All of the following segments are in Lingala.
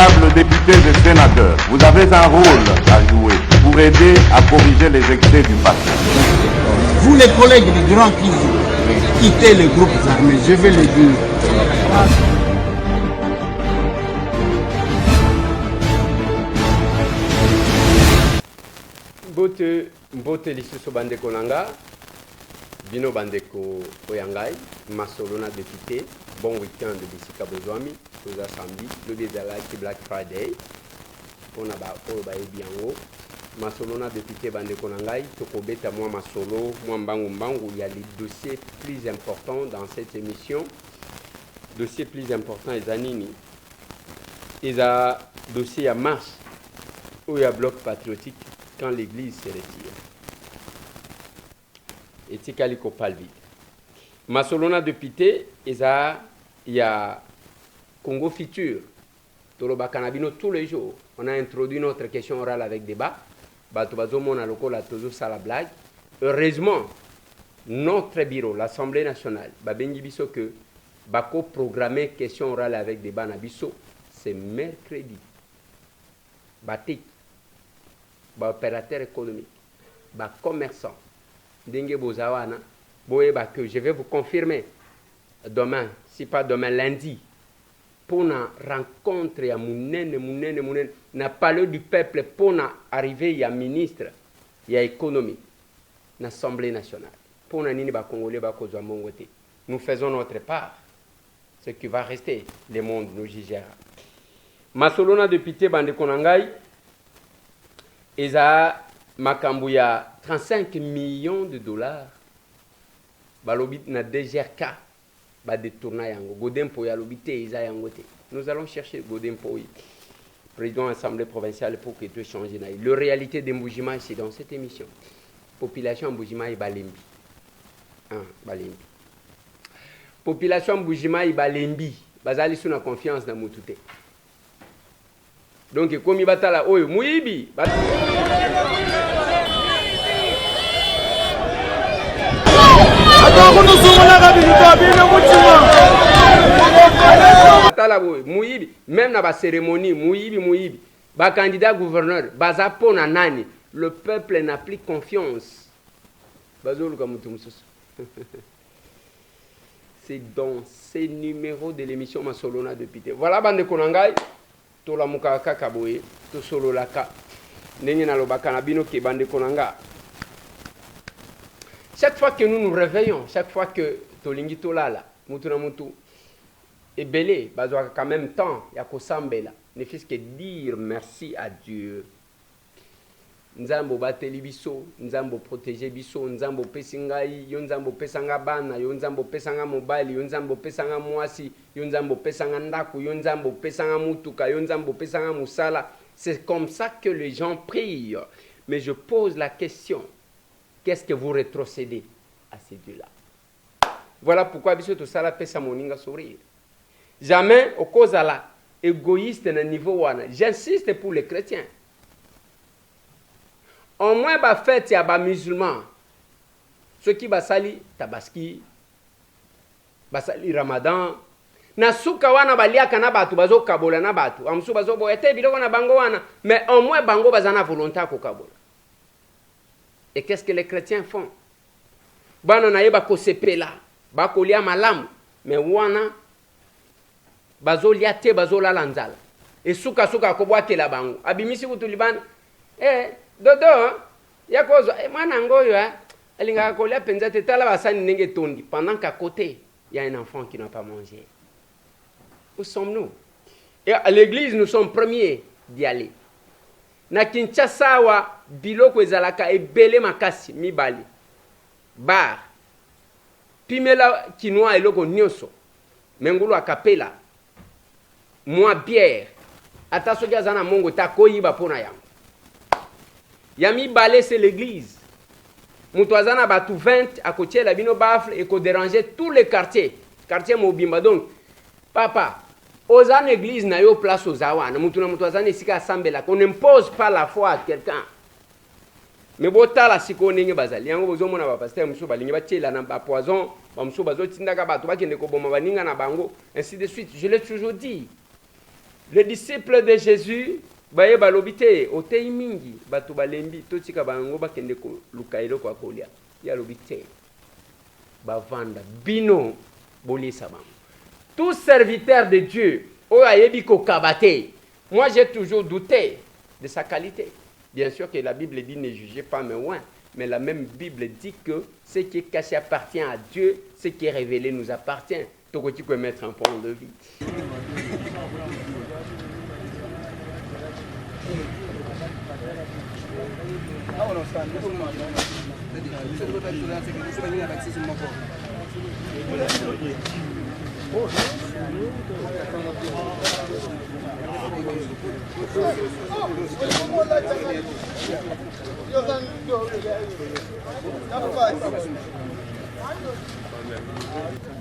Honorables députés et sénateurs, vous avez un rôle à jouer pour aider à corriger les excès du passé. Vous les collègues du Grand qui quittez les groupes armés, je vais le dire. Mbote lisusu bandeko nanga bino bandeko oyangai masolona député bon week-end bisika bozwami toza samedi lobi ezalaki Black Friday mpona oyo bayebi yango masolona député bandeko nangai tokobeta mwa masolo mwa mbangu il y a les dossiers plus importants dans cette émission. Dossier plus important eza nini eza dossier ya marche ou ya bloc patriotique quand l'église se retire. Et tikali ko palvi. Masolona député eza ya Congo Futur. Toloba kanabino tous les jours. On a introduit notre question orale avec débat. Bato bazomona lokola tozo sala blague. Heureusement, notre bureau, l'Assemblée nationale, babengi biso que bako programmer question orale avec débat na biso, c'est mercredi. Batik opérateur économique, commerçant, Dengue Bozawana, que je vais vous confirmer demain, si pas demain, lundi, pour une rencontre, il y a Mounene, n'a parlé du peuple, pour arriver, il y a ministre, il y a économie, l'Assemblée nationale, pour nous, Congolais, nous faisons notre part, ce qui va rester, le monde nous jugera. Masolona député Bandekonangai, eza makambo ya 35 millions de dollars balobi na DGRK ba détourna yango godempo ya lobité eza yango te. Nous allons chercher godempo président de l'Assemblée provinciale pour que tout change na. Le réalité de Mbujima c'est dans cette émission. Population Mbujima et Balembi. Balembi. Population Mbujima et Balembi bazali sous na confiance na mutute. Donc, comme il batala oyo muibi. Même dans la cérémonie, muibi. Ba candidat gouverneur, baza pona nani. Le peuple n'a plus confiance. C'est dans ces numéros de l'émission Masolona député. Voilà bande konangai. Tola mukaka kaboye to solo laka ndenge na lobaka na bino ke bande konanga. Chaque fois que nous nous réveillons, chaque fois que tolingi tolala mutu na mutu ebele bazwa quand même temps ya kosambela ne fils que dire merci à Dieu. Nzambo bateli biso, nzambo protéger biso, nzambo pesingai, yo nzambo pesanga bana, yo nzambo pesanga mobali, yo nzambo pesanga mwasi, yo nzambo pesanga ndaku, yo nzambo pesanga mutuka, yo nzambo pesanga musala. C'est comme ça que les gens prient. Mais je pose la question, qu'est-ce que vous rétrocédez à ces dieux-là? Voilà pourquoi biso to sala pesa moninga sourire. Jamais au cause à la égoïste na niveau wana. J'insiste pour les chrétiens. Au moins, ba fête ya ba musulman. Ceux qui basali tabaski, basali Ramadan. Na suka wana baliaka na batu bazo kabola na batu. Amsu bazo boyete biloko na bango wana. Mais au moins bango bazana volonté ko kabola. Et qu'est-ce que les chrétiens font? Bana na yeba ko sepela, ba ko lia malamu, mais wana bazo liate bazo la lanzala. Et suka ko bwake la bango. Abimisi kutulibana. Dodo, yakozo, mwana ngoyo, alinga kolia penza te tala basani nenge tondi. Pendant qu'à côté, il y a un enfant qui n'a pas mangé. Où sommes-nous? Et à l'église, nous sommes premiers d'y aller. Na Kinshasa wa biloko ezalaka ebele makasi mibali. Bar. Pimela kinwa eloko nyoso. Mengulu akapela. Moi bière. Ata soki azana mongo ta koyiba pona yango. Yami balé c'est l'église. Moutouazana batu 20 à côté la bino bafle et qu'on dérangeait tous les quartiers. Quartier Mobimba donc. Papa, aux an église na yo place aux awana. Moutouazana sika sambela. On n'impose pas la foi à quelqu'un. Mais bota la siko nenge bazali. Yango bozo mona ba pasteur muso balingi ba tiela na ba poison, ba muso bazo tindaka batu ba kende ko boma baninga na bango, ainsi de suite. Je l'ai toujours dit. Les disciples de Jésus, baye balobite, otei mingi, batu balembi, totika bango bakende ko lukailo kwa kolia. Ya lobite. Bavanda bino bolisa bango. Tout serviteur de Dieu, oyebi ko kabate. Moi j'ai toujours douté de sa qualité. Bien sûr que la Bible dit ne jugez pas mais loin, mais la même Bible dit que ce qui est caché appartient à Dieu, ce qui est révélé nous appartient. Donc tu peux mettre un point de vie.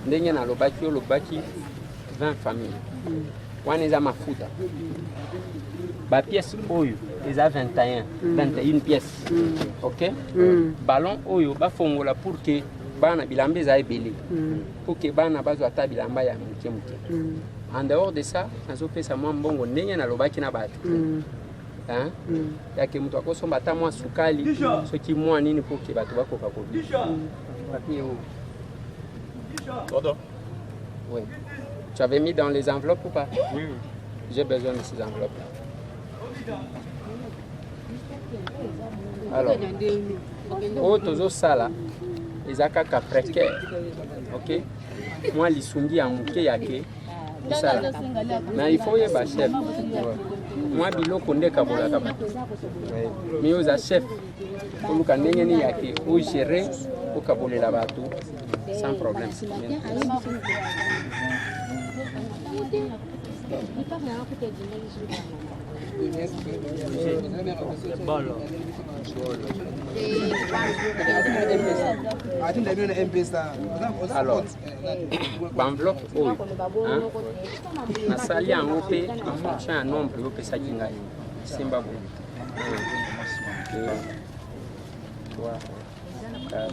Ndenge na lobaki 20 familles. Wana eza mafuta. Ba pièce oyo eza 21 pièces. OK? Ballon oyo ba fongola pour que bana bilamba eza ebele. Pour que bana bazwa ta bilamba ya muke. En dehors de ça, nazopesa mwa mbongo ndenge na lobaki na bato. Hein? Yake mtu akosomba ta mwa sukali, soki mwa nini pour que bato bakoka ko. Papier o. Oui. Tu avais mis dans les enveloppes ou pas? Oui. J'ai besoin de ces enveloppes. Alors, au tozo sala, les akaka précaire. OK? Moi lisungi ya muke yake. Sala. Mais il faut y ba chef. Moi biloko ndeka bolaka ba. Mais aux chef. Oluka ndenge ni yake o gérer o kabolela bato sans problème. Alors, l'enveloppe, na sali yango pe en fonction ya nombre yo pesa kinga simba bo. 3 4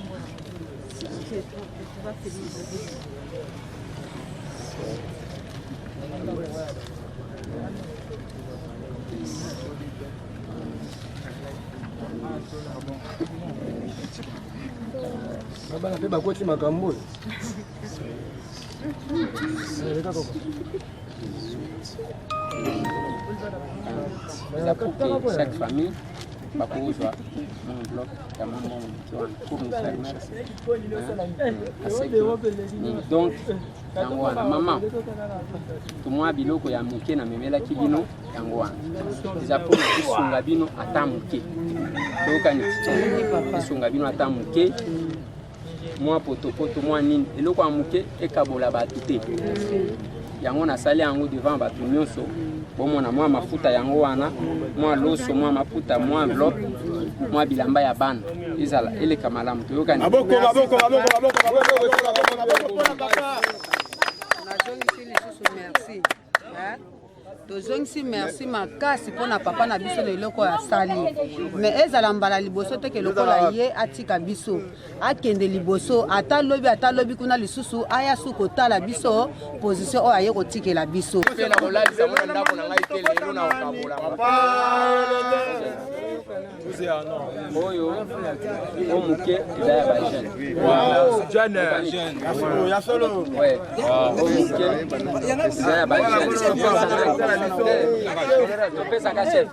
Baba na bakoti makambo. Chaque famille va pouvoir un bloc pour nous faire merci. Donc, yango wana mama tumwa biloko ya muke na memela kibino yango wana eza pour kusunga bino ata muke tokani kusunga bino ata muke mwa potopoto mwa nini eloko ya muke ekabola batu te yango na sali yango devant batu nyonso bomona mwa mafuta yango wana mwa loso mwa mafuta mwa enveloppe mwa bilamba ya bana ezala eleka malamu toyokani Aboko. Merci. Tozongisi merci makasi pona papa na biso leloko ya sali. Mais ezala mbala liboso te ke lokola ye atika biso. Akende liboso ata lobi kuna lisusu aya suko tala biso position o aye kotikela biso. Pela molalisa mona ndako na ngai te lelo na okabola. Oyo omuke eza ya bajene. Jeune. Ya solo. Ouais. Omuke eza ya bajene. Pesa ka chef.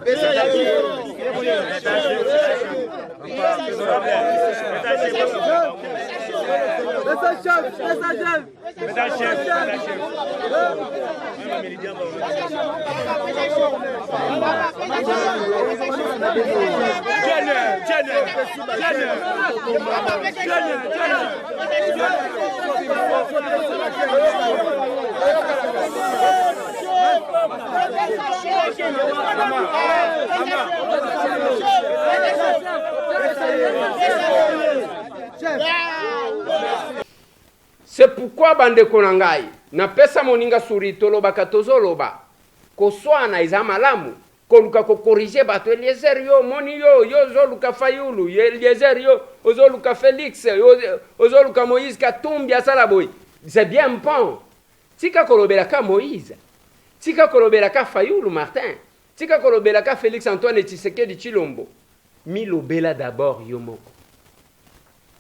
C'est pourquoi bande konangai na pesa moninga suri toloba katozoloba koswana eza malamu koluka ko corriger bato Eliezer yo moni yo zoluka Fayulu Eliezer yo ozoluka Félix ozoluka Moïse Katumbi asala boy c'est bien bon tika kolobela ka Moïse tika kolobelaka Fayulu Martin, tika kolobelaka Félix Antoine Tshisekedi Tshilombo, milobela d'abord yo moko.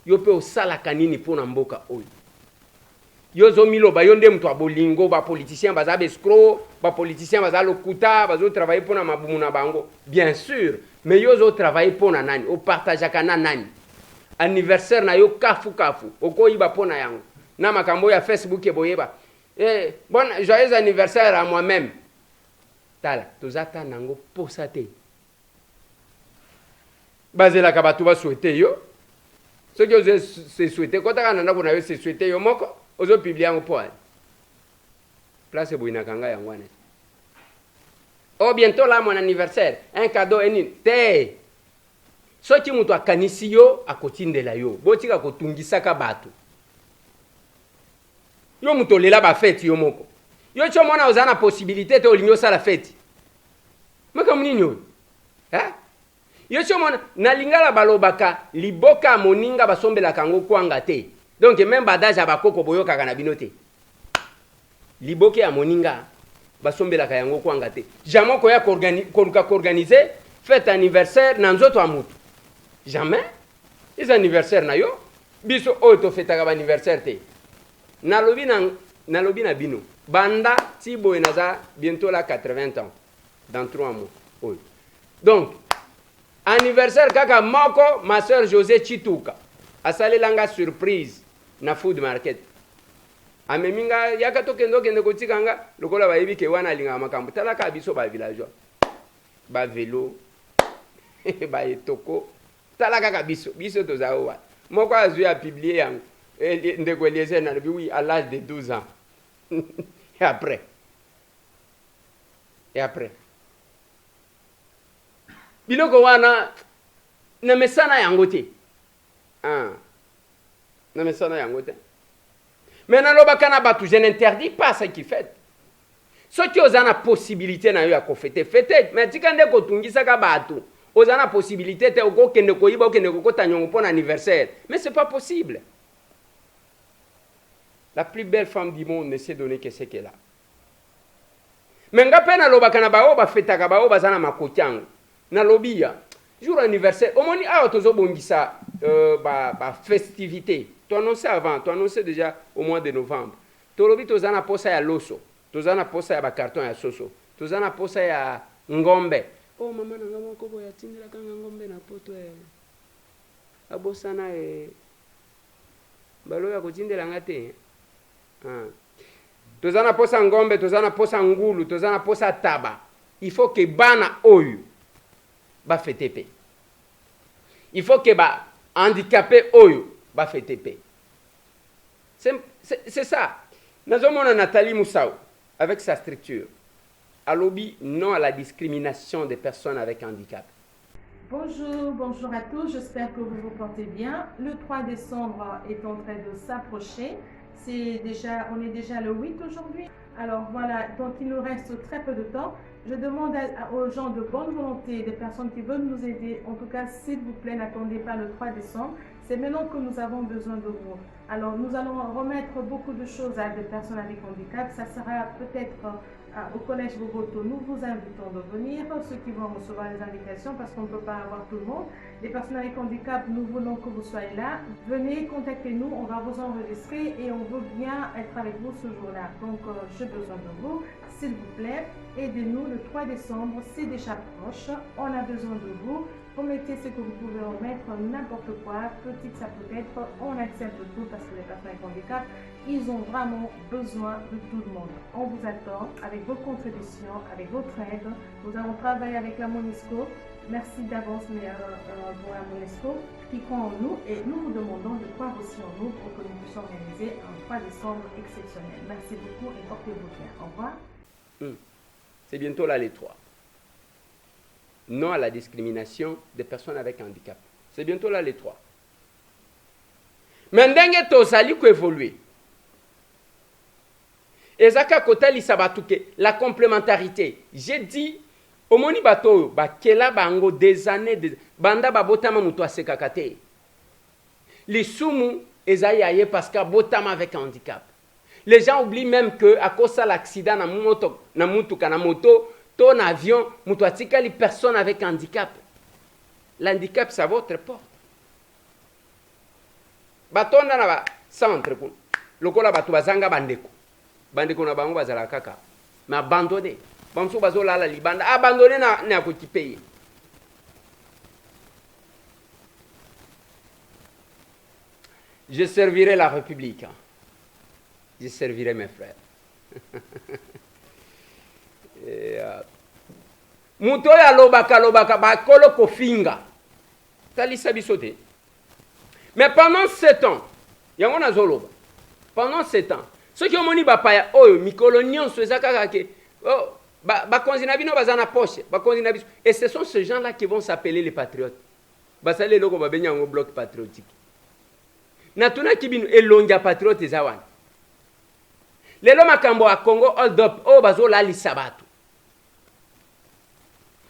Yo pe osalaka nini pona mboka oyo. Yo zo miloba yo nde mtu abolingo, ba politicien baza escroc, ba politicien baza lokuta, bazo travailler pona mabumu na bango. Bien sûr, mais yo zo travailler pona nani, o partageaka na nani. Anniversaire na yo kafu kafu, okoyiba pona yango. Na makambo ya Facebook eboyeba. Bon, joyeux anniversaire à moi-même. Tala, tozata nango posate. Bazela kabatu ba souhaiter yo. Ce que vous se souhaiter, quand on a vu se souhaiter yo moko, ozo publier en poil. Place boina kanga yango wana. Oh, bientôt là mon anniversaire, un cadeau eni. Te. Soki mutu akanisi yo akotindela yo. Botika kotungisaka batu. Yo mutolela ba fête yo moko. Yo chomona ozana possibilité te olinyo sala fête. Maka muninyo. Hein? Yo chomona na lingala balobaka liboka moninga basombela kango kwanga te. Donc même badaja bakoko boyoka kana binote. Liboka ya moninga basombela kayango kwanga te. Jamais ko ya organiser fête anniversaire na nzoto amutu. Jamais. Les anniversaires na yo biso o to fêta ka anniversaire te. Nalobi na bino. Banda Tibo et Naza, bientôt là 80 ans. Dans 3 mois. Oui. Donc, anniversaire kaka moko, ma soeur José Chituka. Asale langa surprise na food market. Ameminga yakato kendo kende kotikanga, lokola bayibi ke wana linga makambo. Talaka biso ba villageois. Ba vélo. Ba etoko. Talaka ka biso tozawa. Moko azu ya publier yango. Oui, à l'âge de 12 ans. Et après. Biloko wana na mesana yango te. Na mesana yango te. Mais na lobaka na batu, je n'interdis pas ce qui fait. Ceux qui ont la possibilité na yo ya ko fêter, mais tikande ko tungisa ka batu. Ozana possibilité te oko kende ko yiba okende ko tanyongo pour anniversaire. Mais c'est pas possible. La plus belle femme du monde ne sait donner que ce qu'elle a. Mais nga pe na lobaka na bao ba fetaka bao bazana makotiango. Na lobia jour anniversaire omoni awa tozo bongisa ba festivité. Tu annonçais avant, tu annonçais déjà au mois de novembre. To lobi tozana posa ya loso, tozana posa ya ba carton ya soso, tozana posa ya ngombe. Oh mama na ngamo ko boya tindela kanga ngombe na poto abosana balo ya kotindela ngate. Tozana posa ngombe, tozana posa ngulu, tozana posa taba. Il faut que bana oyu ba fetepe. Il faut que ba handicapé oyu ba fetepe. C'est ça. Nazomona Nathalie Moussao avec sa structure. Alobi non à la discrimination des personnes avec handicap. Bonjour à tous, j'espère que vous vous portez bien. Le 3 décembre est en train de s'approcher. On est déjà le 8 aujourd'hui. Alors voilà, donc il nous reste très peu de temps. Je demande aux gens de bonne volonté, des personnes qui veulent nous aider, en tout cas s'il vous plaît, n'attendez pas le 3 décembre. C'est maintenant que nous avons besoin de vous. Alors nous allons remettre beaucoup de choses à des personnes avec handicap. Ça sera peut-être au collège Bogoto. Nous vous invitons de venir, ceux qui vont recevoir les invitations parce qu'on ne peut pas avoir tout le monde. Les personnes avec handicap, nous voulons que vous soyez là. Venez, contactez-nous, on va vous enregistrer et on veut bien être avec vous ce jour-là. Donc j'ai besoin de vous, s'il vous plaît, aidez-nous le 3 décembre, c'est déjà proche, on a besoin de vous. Remettez ce que vous pouvez remettre, n'importe quoi, petit que ça peut être, on accepte tout parce que les personnes avec handicap, ils ont vraiment besoin de tout le monde. On vous attend avec vos contributions, avec votre aide. Nous allons travailler avec la MONUSCO. Merci d'avance pour la MONUSCO qui croit en nous et nous vous demandons de croire aussi en nous pour que nous puissions organiser un 3 décembre exceptionnel. Merci beaucoup et portez-vous bien. Au revoir. C'est bientôt là les 3. Non à la discrimination des personnes avec handicap. C'est bientôt là les 3. Mais ndenge tozali ko évoluer. Ezaka kotali sabatuke la complémentarité. J'ai dit omoni bato bakela bango des années banda babotama muto asekaka te. Les sumu ezayaye parce que botama avec handicap. Les gens oublient même que à cause de l'accident na moto, na moto, ton avion, les personnes avec handicap. L'handicap, c'est à votre porte. Baton na ba centre kun. Lokola batu bazanga bandeko. Bandeko na bango bazala kaka. Mais abandonné. Banso bazola la libanda abandonné na ko payer. Je servirai la République. Je servirai mes frères. Muto ya lobaka bakolo kofinga. Talisa bisote. Mais pendant 7 ans, yango na zoloba. Pendant 7 ans, ceux qui ont moni bapaya oyo mikolo nyonso ezaka ke oh ba konzina bino bazana poche, ba konzina biso. Et ce sont ces gens-là qui vont s'appeler les patriotes. Basale loko ba benya ngo bloc patriotique. Na tuna kibino elonga patriote zawana. Lelo makambo a Congo hold up o bazola li sabatu.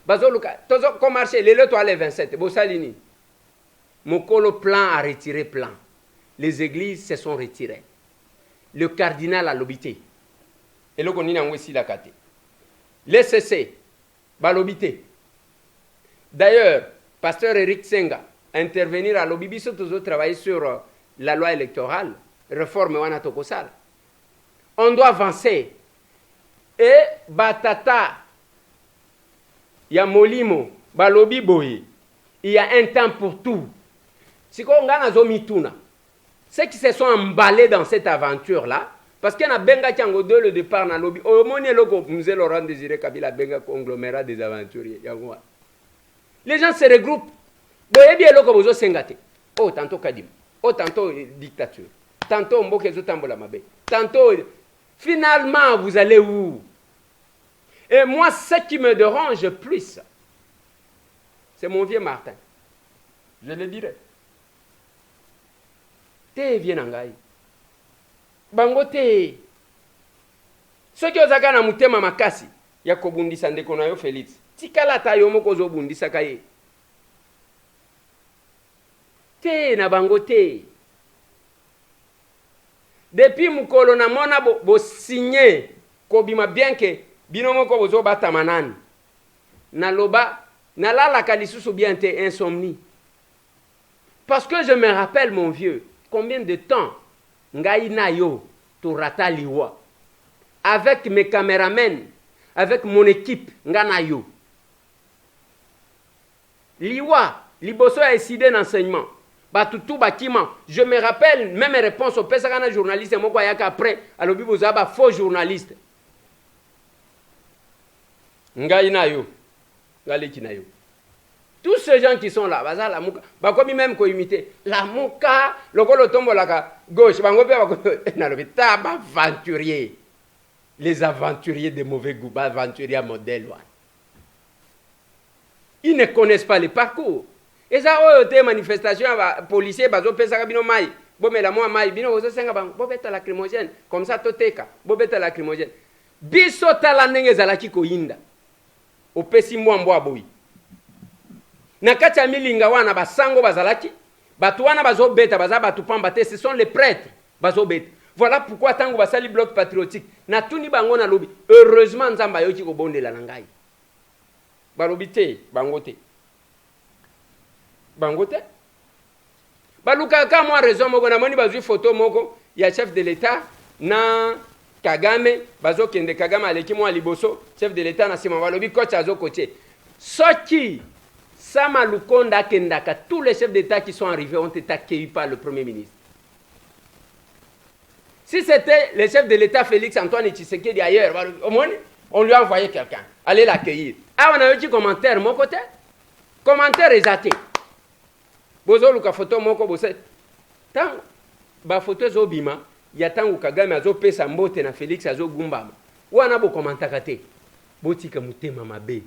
Bazoluka tozo ko marché lelo to aller 27 bosalini. Mokolo plan a retiré plan. Les églises se sont retirées. Le cardinal a lobité. Et le konina ngwesi la kate. Les CC balobité. D'ailleurs, pasteur Eric Senga intervenir à l'Obibiso toujours travailler sur la loi électorale, réforme wana tokosala. On doit avancer. Et batata ya molimo balobi boye. Il y a un temps pour tout. Si on a zomituna, ceux qui se sont emballés dans cette aventure-là, parce qu'il y a un benga qui a le départ dans le lobby, au moins nous Laurent Désiré Kabila benga conglomérat des aventuriers. Les gens se regroupent. Oh, tantôt Kadim, oh, tantôt dictature, tantôt Mbokezo Tambola Mabe, tantôt. Finalement, vous allez où? Et moi, ce qui me dérange plus, c'est mon vieux Martin. Je le dirai. Te vienangai. Bango te. Ceux qui osaka na mutema makasi ya kobundisa ndeko na yo Félix. Tikala ta yo moko zo bundisa kaye. Te na bango te. Depuis mukolo na mona bo signé kobima bien que bino moko bozo bata manani. Na loba na la kalisusu bien te insomnie. Parce que je me rappelle mon vieux, combien de temps ngai na yo to rata liwa avec mes caméramens, avec mon équipe ngana yo. Liwa, liboso a décidé d'enseignement. Batutu bakima, je me rappelle même réponse au pesakana journaliste moko yaka après alobi bozaba faux journaliste. Ngai na yo, galeki na yo. Tous ces gens qui sont là, baza la muka, bakomi même ko imiter la muka, lokolo tombo laka gauche, bango pe bako na lobi taba aventurier. Les aventuriers de mauvais goût, aventuriers modèle. Ils ne connaissent pas le parcours. Et ça, des manifestations, policiers, bazo pesa bino mai, bomela moi mai, bino ozo senga bang, bobeta lacrymogène, comme ça toteka, bobeta lacrymogène. Biso tala ndenge zalaki ko yinda. Opesi mbwa boyi. Na kati ya milinga wana basango bazalaki, batu wana bazo beta baza batu pamba te, ce sont les prêtres bazo beta. Voilà pourquoi tango basali bloc patriotique. Na tuni bango na lobi. Heureusement nzamba yoki ko bondela na ngai. Balobi te, bango te. Bangote baluka ka moi raison moko na moni bazui photo moko ya chef de l'état na Kagame bazo kende Kagame aleki moi liboso chef de l'état na sima balobi coach azo coacher soki Sama Lukonda kendaka tous les chefs d'état qui sont arrivés ont été accueillis par le premier ministre. Si c'était le chef de l'état Félix Antoine Tshisekedi ailleurs au moins on lui a envoyé quelqu'un allez l'accueillir. Ah on a eu dit commentaire mon côté commentaire exaté. Bozo luka photo moko bose tant ba photo zo bima ya tangu Kagame azo pesa mbote na Félix azo gumbama wana bo komantaka te botika mutema mabe.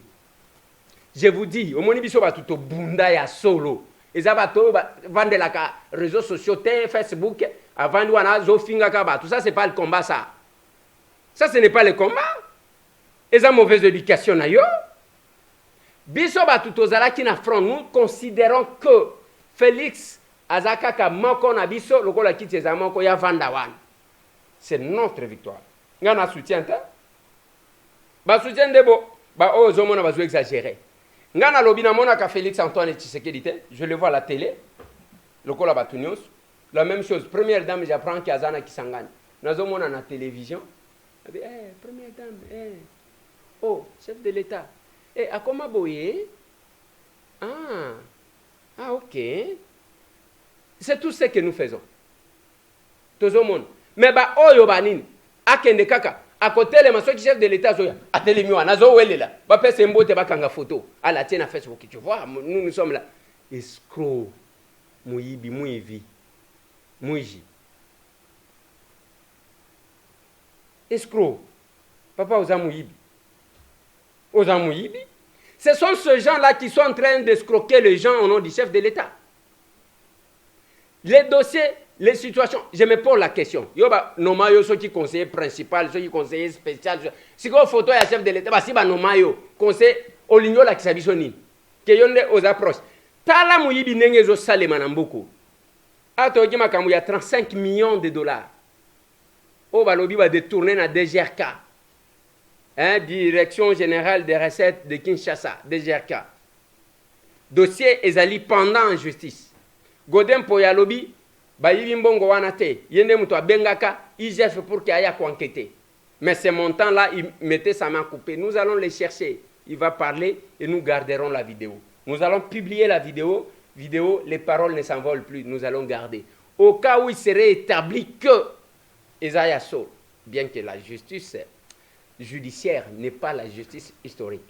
Je vous dis au moni biso ba tuto bunda ya solo eza bato vendre la réseaux sociaux te Facebook avant wana zo finga ka ba tout ça c'est pas le combat ça ce n'est pas le combat eza mauvaise éducation na yo biso ba tuto zalaki na front nous considérons que Félix azakaka moko na biso lokola kiti eza moko ya vanda wana. c'est notre victoire. Ngana soutien ta. Ba soutien debo. Ba oh zomona bazo exagérer. Ngana lobina mona ka Félix Antoine Tshisekedi, je le vois à la télé. Lokola Batunios. La même chose, première dame, j'apprends qu'il y a Zana qui s'engage. Nous à la télévision. Elle dit, première dame, oh, chef de l'État. À comment boyer? Ok. C'est tout ce que nous faisons. Tout le monde. Mais bah, oh, yobanin, akende kaka. À côté, les maçons qui chef de l'État, à télémio, nazo wele là. Bah, peut c'est un beau débat kanga photo. À la tienne à Facebook, tu vois, nous sommes là. Escroc, mouibi, mouivi, mouiji. Escroc. Papa aux amouibi. Aux amouibi. Ce sont ces gens-là qui sont en train d'escroquer les gens au nom du chef de l'État. Les dossiers, les situations, je me pose la question. Yoba nomayo ceux qui conseiller principal, ceux qui conseiller spécial. Si vous photo ya chef de l'État, bah si ba nomayo conseil oligno la kisabisoni. Que yonde aux approches. Tala muyibi nenge zo sale manambuku. Ato ki makambu ya 35 millions de dollars. O balobi va détourner na DGRK. Direction générale des recettes de Kinshasa, DGRK. Dossier ezali pendant en justice. Godin Poyalobi, Bayibi Mbongo Wanate, Yende Moutoua Bengaka, IGF pour qu'il aille enquêter. Mais ces montants-là, il mettait sa main coupée. Nous allons les chercher. Il va parler et nous garderons la vidéo. Nous allons publier la vidéo. Les paroles ne s'envolent plus. Nous allons garder. Au cas où il serait établi que Esaïa Sow, bien que la justice judiciaire n'est pas la justice historique.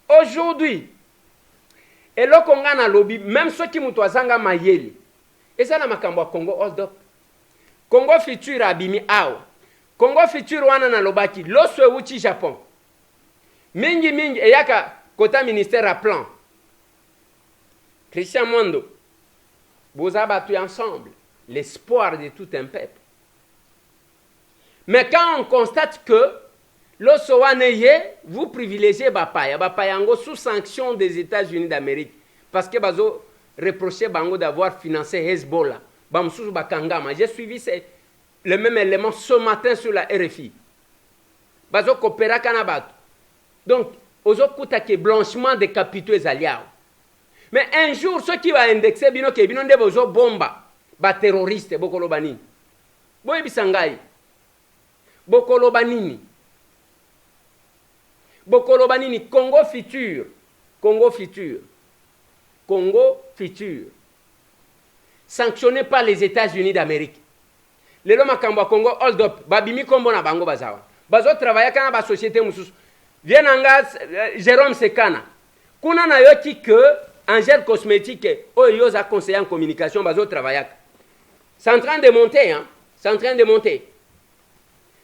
Aujourd'hui, et là qu'on a dans lobby, même ceux qui m'ont mayeli, et ça, la makambo Congo hold up. Congo futur abimi awa. Congo futur wana na lobaki, l'oswe uchi Japon. Mingi, et yaka kota ministère à plan. Christian Mondo, vous avez battu ensemble l'espoir de tout un peuple. Mais quand on constate que l'Osowaneye, vous privilégiez Bapayango sous sanction des États-Unis d'Amérique, parce que Bazo reprochait Bango d'avoir financé Hezbollah. J'ai suivi le même élément ce matin sur la RFI. Bazo Kopera Kanabat. Donc, Ozo Koutake blanchiment des capitaux aliados. Mais un jour, ceux qui vont indexer, bino ke bino ndebo zo bomba, ba terroriste, bokolo banini. Boye bisangai. Bokolo banini. Bokolo banini, Congo futur. Congo futur. Congo futur. Sanctionné par les États-Unis d'Amérique. Les lois makambo Congo hold up, babimi kombo na bango bazawa. Bazo travailler kana ba société mususu. Vienanga Jérôme Sekana. Kuna na yoki que Angèle Cosmétique, Oyo a conseillé en communication, bazo travailler. C'est en train de monter, hein. C'est en train de monter.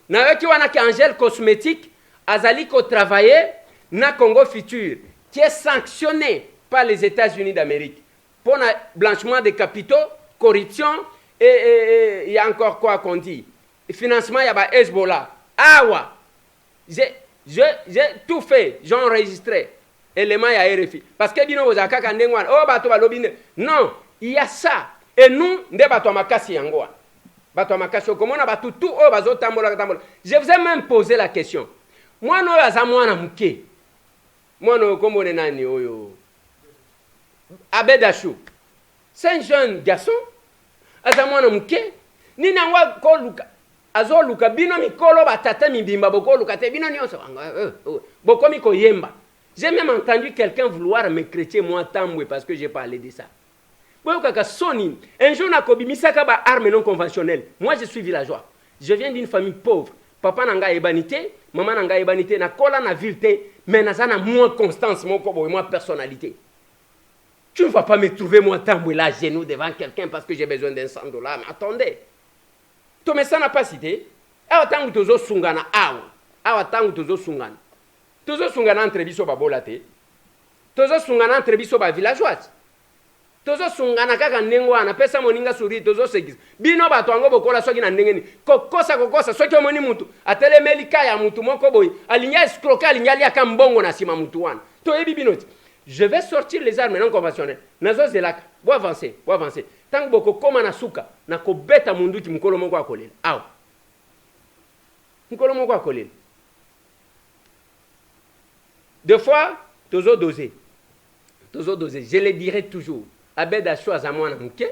Na yoki wana ki Angèle Cosmétique, azali ko travailler na Congo futur, qui est sanctionné par les États-Unis d'Amérique pour le blanchiment des capitaux, corruption et il y a encore quoi qu'on dit. Financement, il y a Hezbollah. Awa, j'ai tout fait, j'ai enregistré. Élément, il y a RFI. Parce que bino ozaka kandengwan, oh bato balobine. Non, il y a ça. Et nous, nde bato makasi yangoa. Bato makasi okomona bato tout oh bazo tambola tambola. Je vous ai même posé la question. Moi no yaza mwana muke. Moi no komone nani oyo. Abedachou. C'est un jeune garçon. Aza mwana muke. Ni nangwa ko luka. Azo luka bino mikolo batata mibimba boko luka te bino nyonso. Boko miko yemba. J'ai même entendu quelqu'un vouloir me chrétien moi tambwe parce que j'ai parlé de ça. Un jour, na arme non conventionnelle. Moi, je suis villageois. Je viens d'une famille pauvre. Papa n'a pas ébanité, maman n'a pas ébanité, na kola na vilté, mais n'a pas moins constance, moins personnalité. Tu ne vas pas me trouver moi tambwe là, genoux devant quelqu'un parce que j'ai besoin d'un $100. Mais attendez. Toi, mais ça n'a pas cité. Awa tangu tozo sungana awa. Awa tangu tozo sungana. Tozo sungana entre biso ba bolate. Tozo sungana entre biso ba villageois. tozo sungana kaka ndenge wana pesa moninga suri tozo sekisa bino bato yango bokola soki na ndenge ni kokosa soki omoni mutu atelemeli ka ya mutu moko boye alinya escroquer alinya liaka mbongo na sima mutu wana toyebi bino ti je vais sortir les armes non conventionnelles nazo zelaka bo avancer tango boko koma na suka na kobeta munduki mukolo moko akolela aw mukolo moko akolela deux fois tozo doser je le dirai toujours abeda cho azamwana muke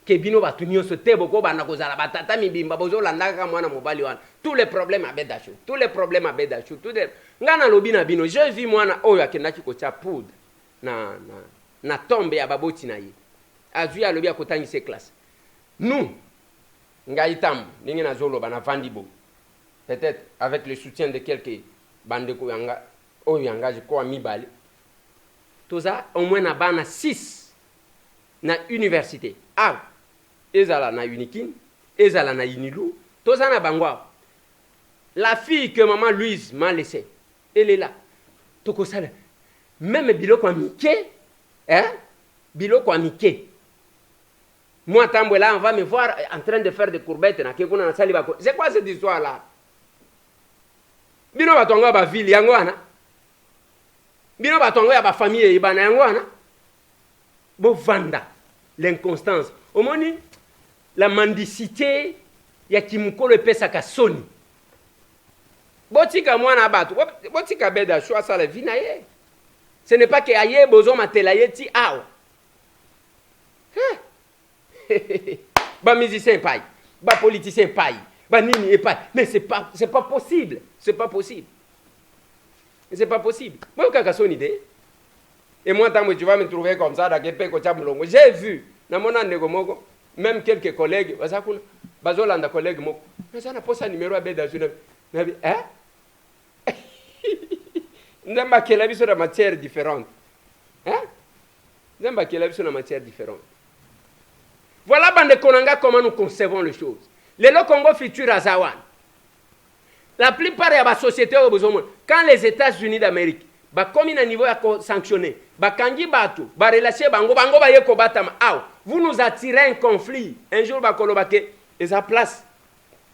ke bino batu nyonso te boko bana kozala batata mibimba bozo landaka mwana mobali wana tous les problèmes abeda cho ngana lobi na bino je vis mwana oyo akendaki kotia poudre na tombe ya baboti na ye azwi alobi akotangisa classe nous ngai tambo ndenge nazoloba na vandi bo peut-être avec le soutien de quelques bandeko yanga oyo yangaje kwa mibale toza au moins na bana 6 na université ezala na Unikin ezala na Unilu toza na bangwa la fille que maman Louise m'a laissée elle est là tokosala même biloko amike biloko amike moi tambo là on va me voir en train de faire des courbettes na kekuna na sali bako c'est quoi cette histoire là bino batonga ba ville yango wana bino batonga ya ba famille ibana yango wana bo vanda l'inconstance omoni la mendicité ya kimukolo pesa ka soni botika mwana bato botika beda choix ça la vie na ye ce n'est pas que aye bozo matela yeti aw ba musicien paille ba politicien paille ba nini et paille mais c'est pas possible moi kaka soni de et moi tant que tu vas me trouver comme ça dakepe ko chamulongo j'ai vu na mona ndeko moko même quelques collègues bazakuna bazolanda collègue moko na posa numéro abeda sur na ndamba kela biso na matière différente ndamba kela biso na matière différente. Voilà bande konanga comment nous concevons les choses. Le Congo futur azawan. La plupart de la société au besoin quand les États-Unis d'Amérique ba comme na niveau ya sanctionner ba kangi batu ba relation bango ba yeko batama vous nous attirez un conflit un jour ba koloba ke eza place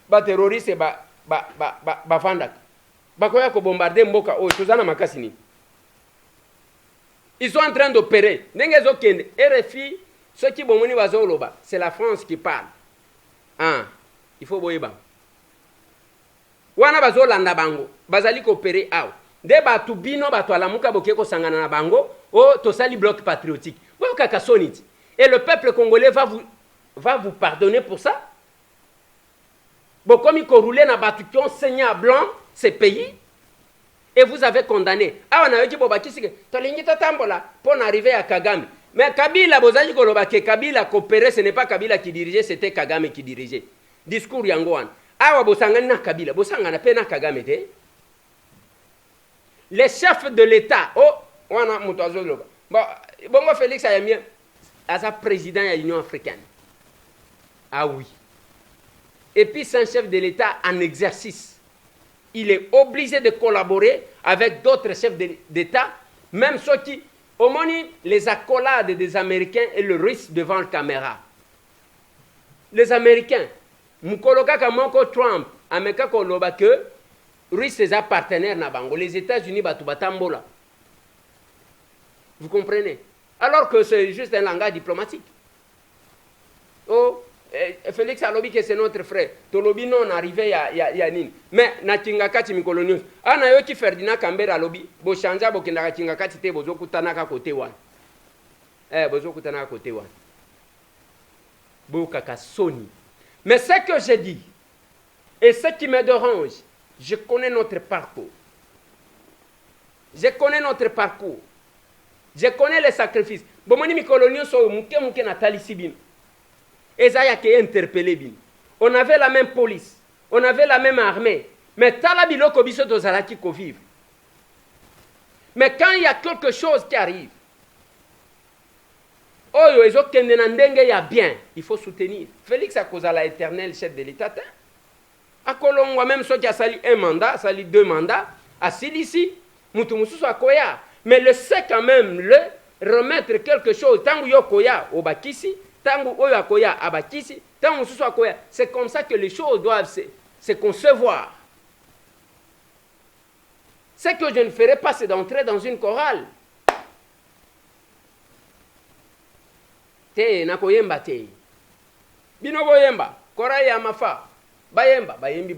ba terroriste ba vanda ba koya ko bombarder mboka tozana makasi ni ils sont en train d'opérer ndenge zo kende RFI ceux qui bomoni bazoloba c'est la France qui parle il faut boyeba wana bazolanda bango bazali coopérer de batu bino batu alamuka bokeko sangana na bango tosali bloc patriotique kaka soniti et le peuple congolais va vous pardonner pour ça bokomi ko rouler na batu qui ont saigné à blanc ces pays et vous avez condamné na yoki bobakisi ke tolingi tatambola pour arriver à Kagame mais Kabila bozali ko lobake Kabila coopérer ce n'est pas Kabila qui dirigeait c'était Kagame qui dirigeait discours yango wana bosangani na Kabila bosangana pe na Kagame te. Les chefs de l'État, wana mutazo loba. Bongo Félix Ayamien, asa président de l'Union africaine. Oui. Et puis c'est un chef de l'État en exercice. Il est obligé de collaborer avec d'autres chefs d'État, même ceux qui, au moins, les accolades des Américains et le risque devant la caméra. Les Américains, mukoloka kamoko Trump, ameka koloba que Russie c'est un partenaire na bango les États-Unis batu batambola. Vous comprenez? Alors que c'est juste un langage diplomatique. Félix alobi que c'est notre frère. Tolobi non arrivé ya nini. Mais na kingakati mikolonius. Ana yoki Ferdinand Kambera alobi bo chanja bo kindaka kingakati te bozo kutanaka kote wana. Bozo kutanaka kote wana. Bo kaka soni. Mais ce que j'ai dit et ce qui me dérange, je connais notre parcours. Je connais les sacrifices. Bomoni mikolonio so muke na talisi bin. Ezaya ke interpellé bin. On avait la même police, on avait la même armée, mais tala biloko biso dozalaki ko vivre. Mais quand il y a quelque chose qui arrive, oyo ezokende na ndenge ya bien, il faut soutenir. Félix akozala éternel chef de l'État. A Kolongwa même ceux qui a sali un mandat, sali 2 mandats, à Silisi, Moutumususu Akoya. Mais le sait quand même remettre quelque chose. Tangu yo koya obakisi, tangu oyo akoya abakisi, tangu susu akoya. C'est comme ça que les choses doivent se concevoir. Ce que je ne ferai pas, c'est d'entrer dans une chorale. Te nakoyemba te. Bino boyemba, chorale ya mafa. Bayemba, bayembi.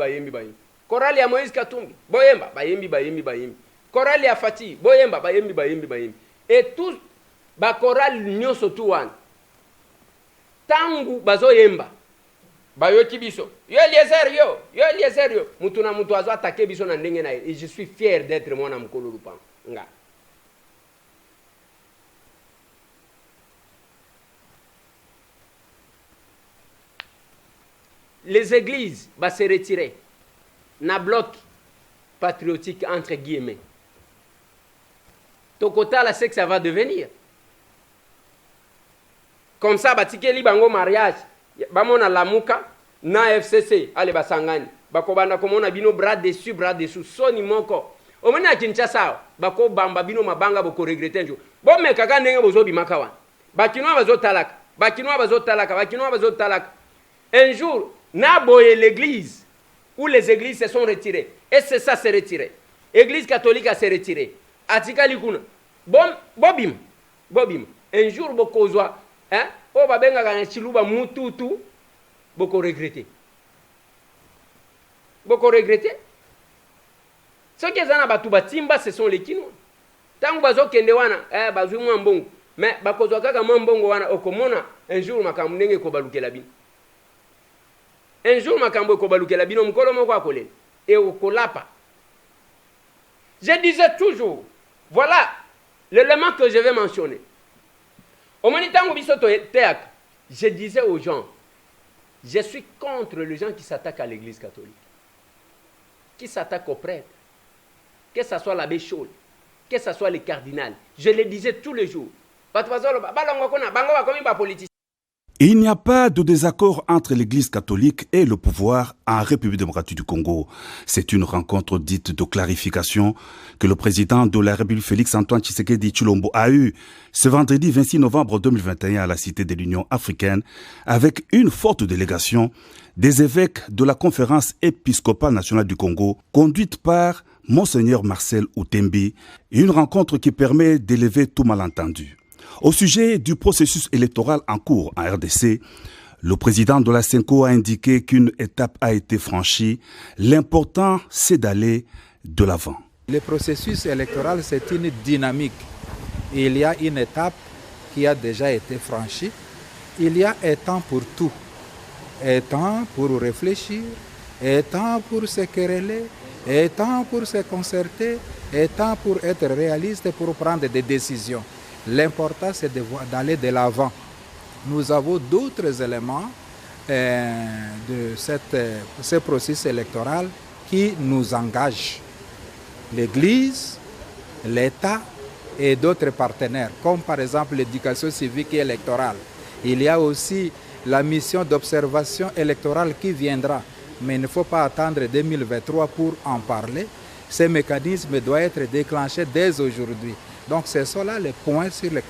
Chorale ya Moïse Katumbi, boyemba, bayembi. Chorale ya Fati, boyemba, bayembi. Et tous ba chorale nyonso tu wana. Tangu bazoyemba. Bayoki biso. Yo Eliezer yo. Mutu na mutu azo attaquer biso na ndenge na. Et je suis fier d'être mwana mkolo lupango. Nga. Les églises vont se retirer. Na bloc patriotique entre guillemets. Tokota c'est que ça va devenir. Comme ça, batikeli bango mariage. Bamona lamuka na FCC. Allez basangani. Bakobanda komona bino bras dessus. Soni moko. Omena Kinshasa. Bako bamba bino mabanga boko regretter njo. Bon me kaka ndenge bozo bimaka wana. Bakinwa bazo talaka. Un jour, na boye l'église où les églises se sont retirées. Et c'est ça s'est retiré. Église catholique a s'est retirée. Atikali kuna. Bobim. Un jour bokozwa, hein? O babenga kana chiluba mututu boko regretter. Ce qui est dans batu batimba ce sont les Kinois. Tangu bazo kende wana, bazwi mwa mbongo. Mais bakozwa kaka mwa mbongo wana okomona un jour makambo ndenge ko balukela bino. Un jour makambo ko balukela bino mukolo moko akolela. Et okolapa. Je disais toujours, voilà l'élément que je vais mentionner. Je disais aux gens, je suis contre les gens qui s'attaquent à l'église catholique, qui s'attaquent aux prêtres, que ce soit l'abbé Chaul, que ce soit les cardinals. Je le disais tous les jours. Il n'y a pas de désaccord entre l'Église catholique et le pouvoir en République démocratique du Congo. C'est une rencontre dite de clarification que le président de la République Félix-Antoine Tshisekedi Tshilombo a eu ce vendredi 26 novembre 2021 à la Cité de l'Union africaine avec une forte délégation des évêques de la Conférence épiscopale nationale du Congo conduite par Monseigneur Marcel Outembi, une rencontre qui permet d'élever tout malentendu. Au sujet du processus électoral en cours en RDC, le président de la CENCO a indiqué qu'une étape a été franchie. L'important, c'est d'aller de l'avant. Le processus électoral, c'est une dynamique. Il y a une étape qui a déjà été franchie. Il y a un temps pour tout. Un temps pour réfléchir, un temps pour se quereller, un temps pour se concerter, un temps pour être réaliste et pour prendre des décisions. L'important, c'est d'aller de l'avant. Nous avons d'autres éléments de ce processus électoral qui nous engagent. L'Église, l'État et d'autres partenaires, comme par exemple l'éducation civique et électorale. Il y a aussi la mission d'observation électorale qui viendra. Mais il ne faut pas attendre 2023 pour en parler. Ces mécanismes doivent être déclenchés dès aujourd'hui. Donc ce sont là les points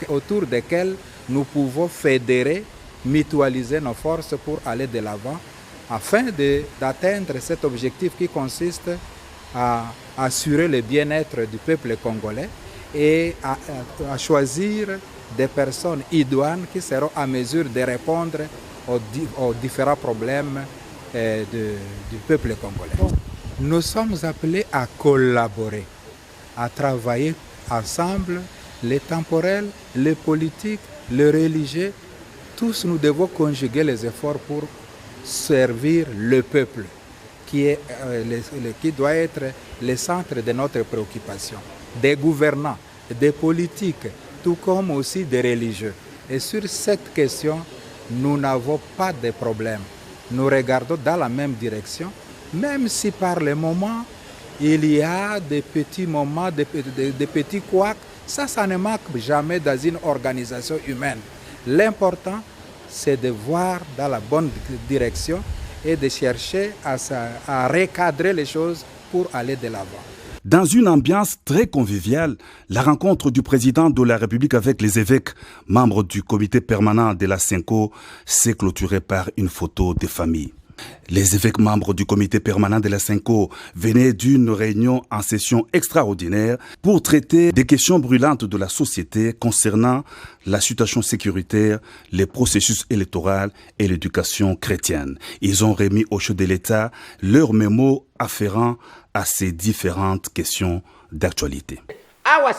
autour desquels nous pouvons fédérer, mutualiser nos forces pour aller de l'avant afin d'atteindre cet objectif qui consiste à assurer le bien-être du peuple congolais et à choisir des personnes idoines qui seront à mesure de répondre aux différents problèmes du peuple congolais. Nous sommes appelés à collaborer, à travailler ensemble, les temporels, les politiques, les religieux, tous nous devons conjuguer les efforts pour servir le peuple qui doit être le centre de notre préoccupation. Des gouvernants, des politiques, tout comme aussi des religieux. Et sur cette question, nous n'avons pas de problème. Nous regardons dans la même direction, même si par le moment, il y a des petits moments, des petits couacs. Ça ne manque jamais dans une organisation humaine. L'important, c'est de voir dans la bonne direction et de chercher à recadrer les choses pour aller de l'avant. Dans une ambiance très conviviale, la rencontre du président de la République avec les évêques, membres du comité permanent de la Senko, s'est clôturée par une photo des familles. Les évêques membres du comité permanent de la Senko venaient d'une réunion en session extraordinaire pour traiter des questions brûlantes de la société concernant la situation sécuritaire, les processus électoraux et l'éducation chrétienne. Ils ont remis au chef de l'État leurs mémos afférents à ces différentes questions d'actualité. Va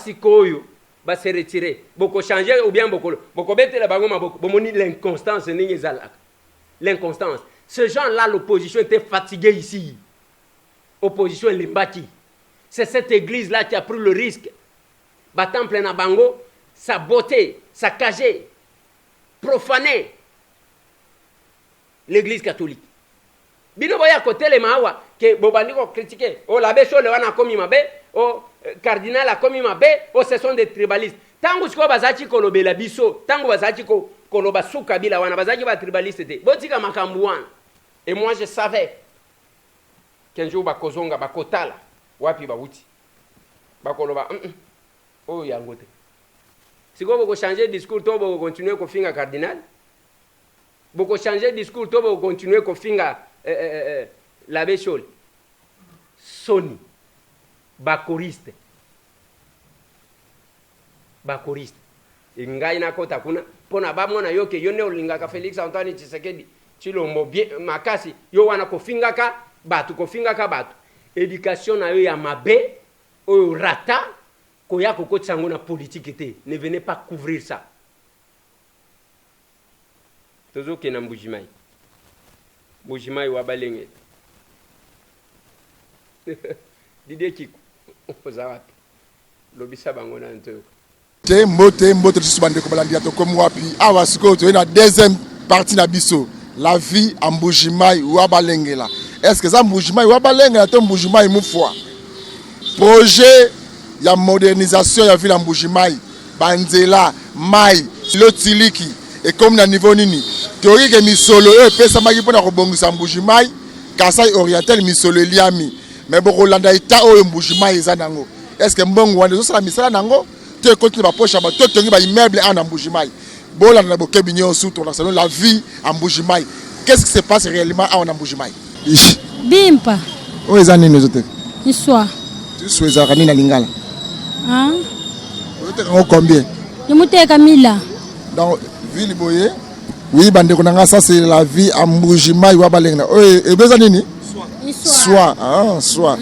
se retirer, beaucoup changer ou bien beaucoup bête la bango maboko, bomoni l'inconstance ningi zalak. L'inconstance. Ces gens-là, l'opposition était fatiguée ici. Opposition est limbaki. C'est cette église-là qui a pris le risque. Battant plein à bango, saboter, saccager, profaner l'église catholique. Bino boya côté les mawa que bobandi ko critiquer. Oh l'abbé Chole wana komi mabe, oh cardinal a komi mabe, oh ce sont des tribalistes. Tangu siko bazachi kolobela biso, tangu bazachi ko koloba suka bila wana bazachi ba tribaliste te. Botika makambu wana. Et moi je savais qu'un jour bakozonga bakotala wapi bawuti. Bakoloba oh yangote. Siko boko changer discours to boko continuer ko finga cardinal. Boko changer discours to boko continuer ko finga l'abbé Chole. Soni bakoriste ingai na kota kuna pona ba mona yoke yone olingaka Félix Antoine Tshisekedi chilombo bien makasi yo wana kofingaka batu éducation na yo ya mabe o rata koya kokotsa ngo na politique te, ne venez pas couvrir ça. Tozo ke na Mbujimai wa balenge Didier Kikou ozawapi lobisa bango na ntoyo mbote tsusubande ko balandi to comme wapi awa siko to na deuxième partie na biso la vie en Mbujimai wa balengela. Est-ce que ça Mbujimai wa balengela to Mbujimai mufwa projet ya modernisation ya ville en Mbujimai banzela mai lotiliki et comme na niveau nini théorie que misolo e pesa maki pona ko bongisa Mbujimai Kasai oriental misolo eliami mais boko landa ita o Mbujimai ezanango. Est-ce que mbongo wana zo sala misala nango te continue ba poche ba to tongi ba immeuble en Mbujimai bola na bokebi nyoso to na salon la vie en Mbujimai. Qu'est-ce qui se passe réellement en Mbujimai? Bimpa o ezani nous autres iswa tu souhaita kanina lingala hein o te kango combien ni muteka mila dans ville boye oui bande ko nanga ça c'est la vie en Mbujimai wa balengna o e beza nini soit ah soit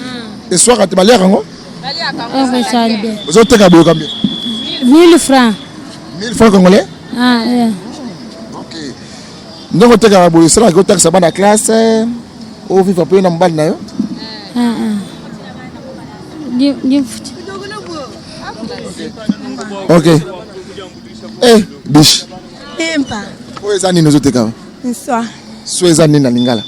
et soit quand balia kango vous avez combien 1000 francs 1000 francs congolais ah OK ndongo teka boye sala ko taxa bana classe o viva pe na mbali na yo OK bish Impa o ezani nous oteka so ezani na lingala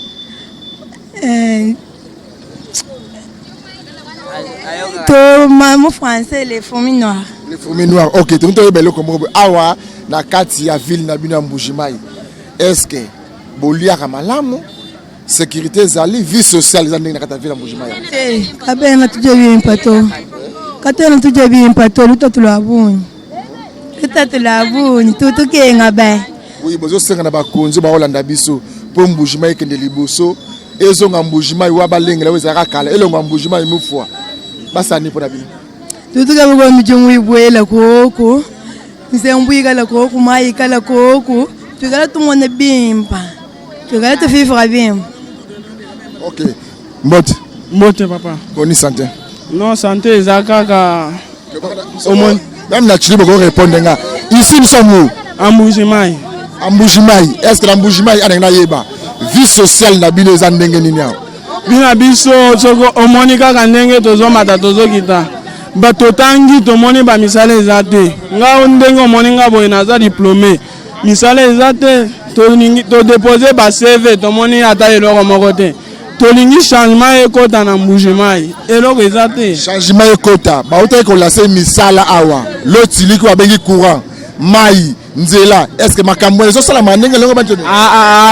to mon français les fourmis noires. Les fourmis noires. OK, tu me belo comme awa na kati ya ville na bino Mbujimai. Est-ce que bolia kamalamu sécurité zali vie sociale za ndenge na kati ya ville Mbujimai? Kabena tuje bien pato. Katena tuje bien pato luto la buni. Luto la buni tutu kenga ba. Oui, bozo senga na bakonzi ba Holanda biso po Mbujimai kende liboso. Ezo nga Mbujimai wa balengela weza kala elo nga Mbujimai mufwa. Basa ni pona bino. Tutu ka bo mijungu ibwela koko. Nzembuyika la koko mai kala koko. Tukala tumone bimpa. Tukala to vivre bien. OK. Mbote papa. Bonne santé. Non santé zakaka. Au moins même na chili boko répondre nga. Ici nous sommes où? En Mbujimai. En Mbujimai. Est-ce que la Mbujimai ana yeba vie sociale na bino za ndenge nini yao? Bina biso soko omoni kaka ndenge tozo mata tozo kita. Bato tangi tomoni ba misala ezate. Nga ndenge omoni nga boye naza diplômé. Misala ezate to déposer ba CV tomoni ata eloko moko te. Tolingi changement ekota na Mbujimai. Eloko ezate. Changement ekota. Ba ota ko lancer misala awa. Lotili ko abengi courant. Mai nzela est-ce que makambo zo sala manenge longo ba tone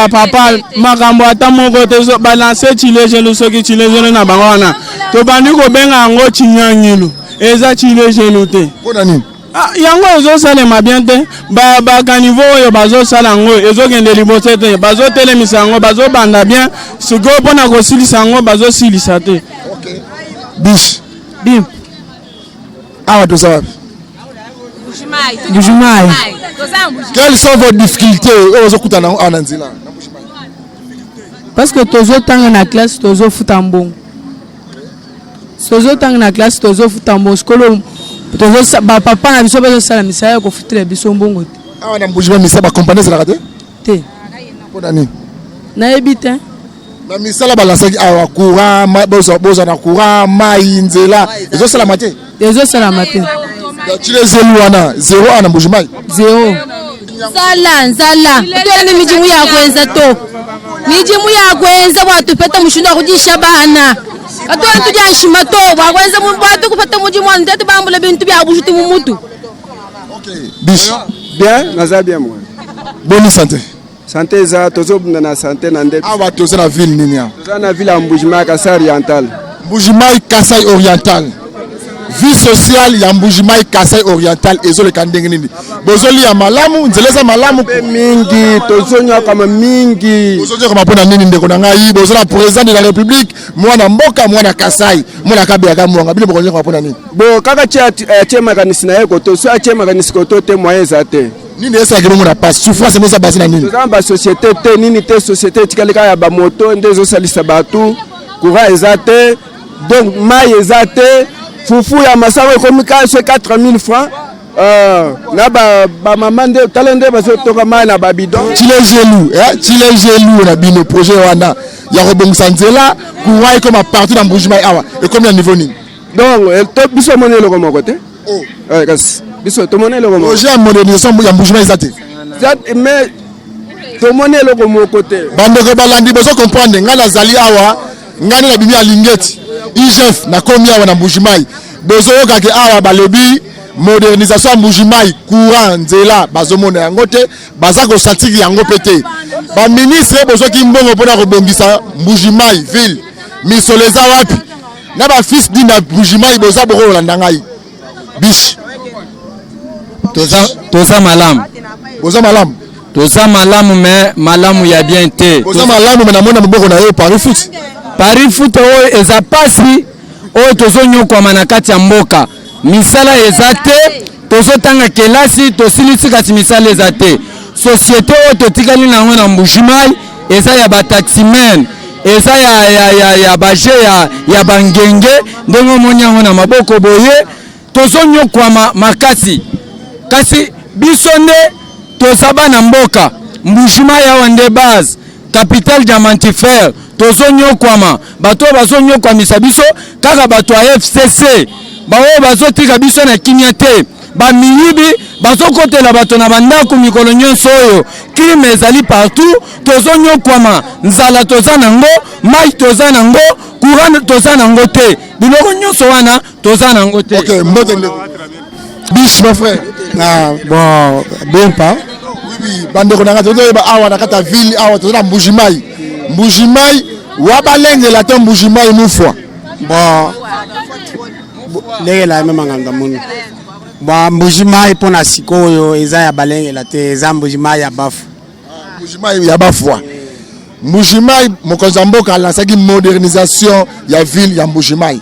papa makambo ata moko te zo balancer chile jelo soki chile jelo na bango wana tobandi kobenga yango Chinyangilu eza chile gelu te mpona nini yango ezosalema bien te bakanivo oyo bazosala yango ezokende liboso te bazotelemisa yango bazobanda bien sikoyo mpona kosilisa yango bazosilisa te. bish Bim. awa toza wapi Mbujimayi. quelles sont vos difficultés oyo ozokutana awa na nzela Parce que tozotanga na classe tozofuta mbongo. Tozotanga na classe tozofuta mbongo. Sikolo papa na biso bazosala misala kofutela biso mbongo te. awa na Mbujima misala bakompani ezalaka te Te. mpona nini Nayebi te. na misala balansaki awa courant boza na courant mai nzela ezosalama te Ezosalama te. chile zelu wana zero awa na Mbujima Zero. nzala utwele mijimu ya kwenza to mijimu ya kwenza watu peta mushinda kujisha bana atwele tujashima to wakwenza watu kupata mujimu wa ndete bambula bintu bya bushuti mumutu. bish bien naza bien moi boni santé santé za tozobunda na santé na ndete awa toza na ville nini awa toza na ville ya Mbujima Kasai Oriental Mbujimai Kasai Oriental vie sociale ya Mbujimai Kasai Oriental ezoleka ndenge nini bozolia malamu nzeleza malamu mingi tozonya kama mingi bozonya kama pona nini ndeko na ngai bozola président de la république mwana mboka mwana Kasai mwana kabiyaka mwanga bino bokonya kama pona nini bo kaka tie makanisi na yeko to so tie makanisi ko to te moyen za te nini esa kibongo na pas souffrance meza basi na nini toza ba société te nini te société tikalika ya ba moto ndezo salisa batu courant eza te donc mai eza te fufu ya masawa ekomi kaso 4000 francs na ba mama nde talende bazotoka mai na babidon chile gelu na bino projet wana ya kobongisa nzela courant ekoma partout na Mbujimai awa ekomi na niveau nini donc to biso moni eloko moko te kasi biso tomoni eloko moko projet ya modernisation ya Mbujimai eza te mais tomoni eloko moko te bandeko balandi bozo comprendre ngai nazali awa ngai na bimi ya Lingeti IGF na komi awa na Mbujimai bozoyokaki awa balobi modernisation ya Mbujimai courant nzela bazomona yango te baza kosatiki yango pe te baministre bozoki mbongo mpona kobongisa Mbujimai ville misolo eza wapi na bafils di na Mbujimai boza bokolanda ngai bish toza malamu boza malamu toza malamu me malamu ya bien te boza malamu me namona moboko na yo Paris foot oyo eza pasi oyo tozonyokwama na kati ya mboka misala eza te tozotanga kelasi tosilisi kasi misala eza te société oyo totikali nango na Mbujimai eza ya bataximen eza ya baje ya bangenge ndenge omoni yango na maboko boye tozonyokwama makasi kasi biso nde toza bana mboka Mbujimai awa nde base capitale diamantifère tozonyokwama bato bazonyokwamisa biso kaka bato ya FCC baoyo bazotika biso na kimia te bamiyibi bazokotela bato na bandako mikolo nyonso oyo crime ezali partout tozonyokwama nzala toza nango mai toza nango courant toza nango te biloko nyonso wana toza nango te. Okay, bish mon frère bon bien pas oui bandeko na ngato toyeba awa na kata ville awa toza na Mbujimai wabalengela te Mbujimai mufwa bon ndenge la mema nganga moni bon Mbujimai mpona sikoyo eza ya balengela te eza Mbujimai ya bafu Mbujimai ya bafwa Mbujimai mokonzi ya mboka alansaki modernisation ya ville ya Mbujimai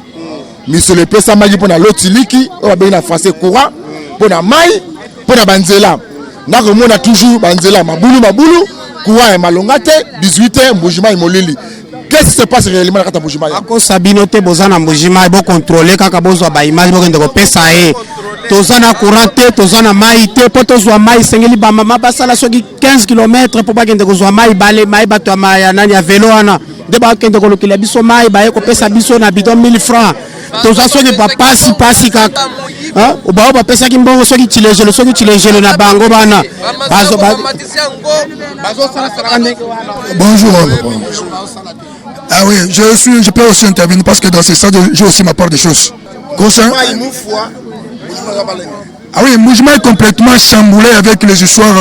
misolo epesamaki mpona lotiliki oyo babengi na français courant mpona mai mpona banzela nakomona toujours banzela mabulu courant ya malonga te 18h Mbujimai molili. Qu'est-ce qui se passe réellement na kata Mbujimai? Akosa bino te bozana Mbujimai bo contrôler kaka bozwa ba image bo kende ko pesa e. Tozana courant te, tozana mai te, po tozwa mai sengeli ba mama basala soki 15 km po ba kende ko zwa mai bale mai bato ya nani ya velo wana. De ba kende ko lokela biso mai ba ye ko pesa biso na bidon 1000 francs. Toza soki ba pasi kaka. Hein? Oba ba pesa ki mbongo soki chilejelo na bango bana. Bonjour. Ah oui, je peux aussi intervenir parce que dans ce stade, j'ai aussi ma part des choses. Ah oui, Mbujimai est complètement chamboulé avec les histoires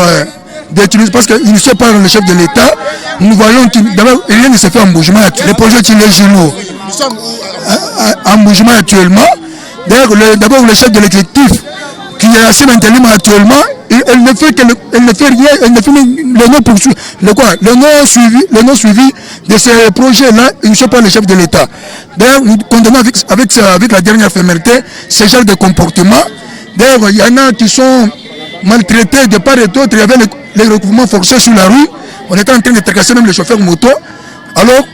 d'utiliser parce qu'initié par le chef de l'État, nous voyons que d'abord rien ne se fait en Mbujimai. Les projets Chile Gelo. en mouvement actuellement. D'ailleurs, d'abord le chef de l'exécutif qui est assis maintenant actuellement, elle ne fait rien, elle ne fait le non suivi de ces projets-là, ils ne sont pas le chef de l'État. D'ailleurs, nous condamnons avec la dernière fermeté ce genre de comportement. D'ailleurs, il y en a qui sont maltraités de part et d'autre, il y avait les recouvrements forcés sur la rue, on était en train de tracasser même les chauffeurs moto. Alors,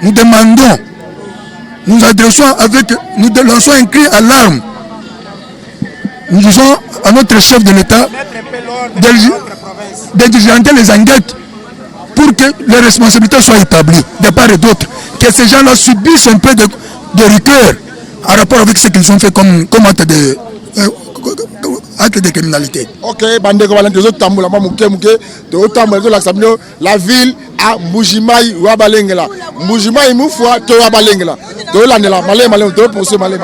nous demandons, nous lançons un cri à l'arme. Nous disons à notre chef de l'État de diligenter les enquêtes pour que les responsabilités soient établies de part et d'autre. Que ces gens-là subissent un peu de rigueur en rapport avec ce qu'ils ont fait comme acte de criminalité. Ok, la ville à Mbujimai ou à Balengela. Mbujimai Moufwa, to à Balengela. To l'andela, malé, to pour ce malé.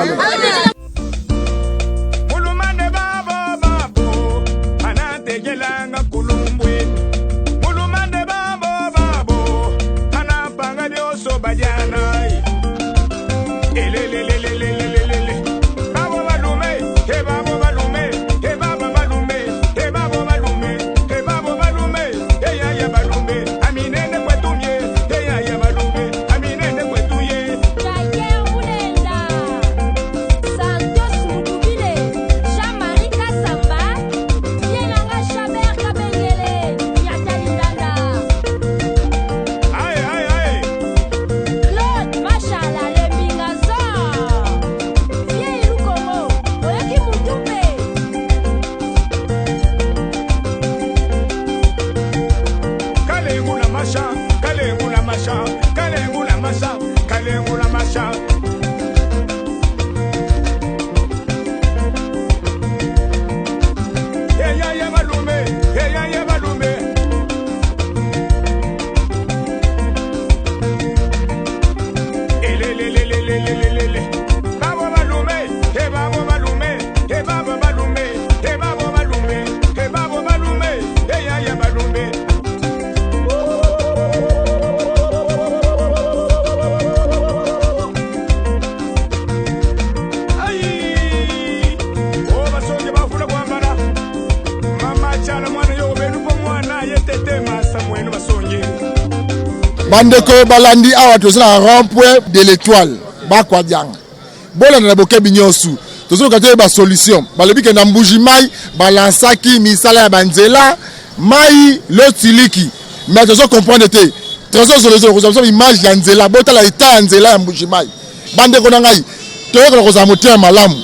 Bandeko balandi awa tozala rond-point de l'étoile bakwa dianga bola na boke binyosu tozo katé ba solution balobi ke na Mbujimai balansaki misala ya banzela mai lotiliki mais tozo comprendre te tozo solution image ya nzela botala état ya nzela ya Mbujimai bandeko na ngai toyoka kozala motia malamu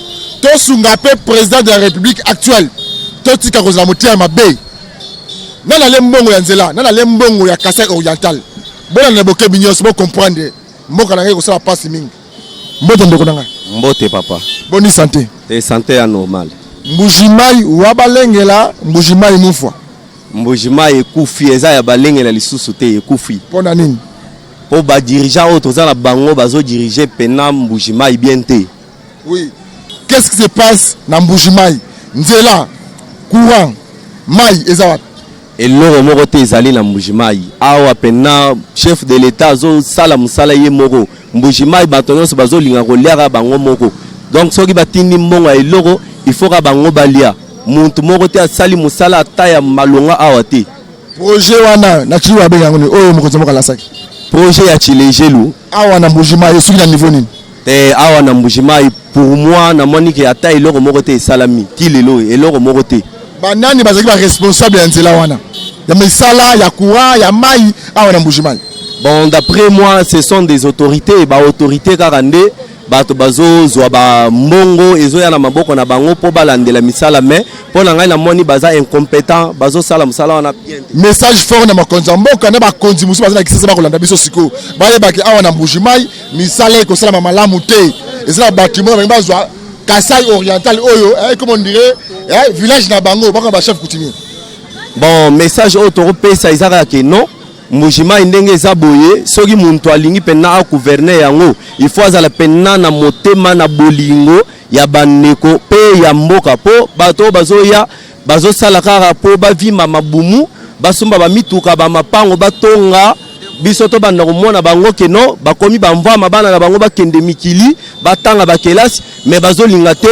tosunga pe président de la république actuelle totika kozala motia mabe nana le mbongo ya nzela nana le mbongo ya Kasai oriental bona na boke binyoso bo comprendre mboka na ngai ko sala passe mingi mbote ndeko na ngai mbote papa boni santé et santé ya normal Mbujimai wa balengela Mbujimai mufwa Mbujimai ekufi eza ya balengela lisusu te ekufi pona nini po ba dirigeant auto za na bango bazo diriger pena Mbujimai bien te. Oui, qu'est-ce qui se passe na Mbujimai nzela courant mai eza eloko moko te ezali na Mbujimai awa pena chef de l'état zo sala musala ye moko Mbujimai bato nyonso bazo linga koliaka bango moko donc soki batindi mbongo eloko il faut ka bango balia muntu moko te asali musala ata ya malonga awa te projet wana na chiwa benga ngoni oyo moko tsomoka la saki projet ya Chilejelu awa na Mbujimai soki na niveau nini te awa na Mbujimai pour moi na monike ata eloko moko te esalami tilelo eloko moko te banani bazaki ba responsable ya nzela wana ya misala ya courant ya mai awa na Mbujimai. Bon, d'après moi ce sont des autorités ba autorité karande bato bazo zwa ba mbongo ezo ya na maboko na bango po balandela misala mais po na ngai na moni baza incompétent bazo sala musala wana bien message fort na makonza mboka na bakonzi musu baza na kisasa ba kolanda biso siko baye baki awa na Mbujimai misala ko sala malamu te ezala bâtiment ba bazwa Kasai oriental oyo comme on dirait village na bango baka ba chef coutumier. Bon message auto pesa izaka ke non Mbujimai ndenge eza boye soki muntu alingi pena a gouverner yango il faut azala pena na motema na bolingo ya bandeko pe ya mboka po bato bazoya bazosala kaka po bavima mabumu basomba bamituka bamapango batonga biso to banda komona bango keno bakomi bamvama bana na bango bakende mikili batanga bakelasi mais bazolinga te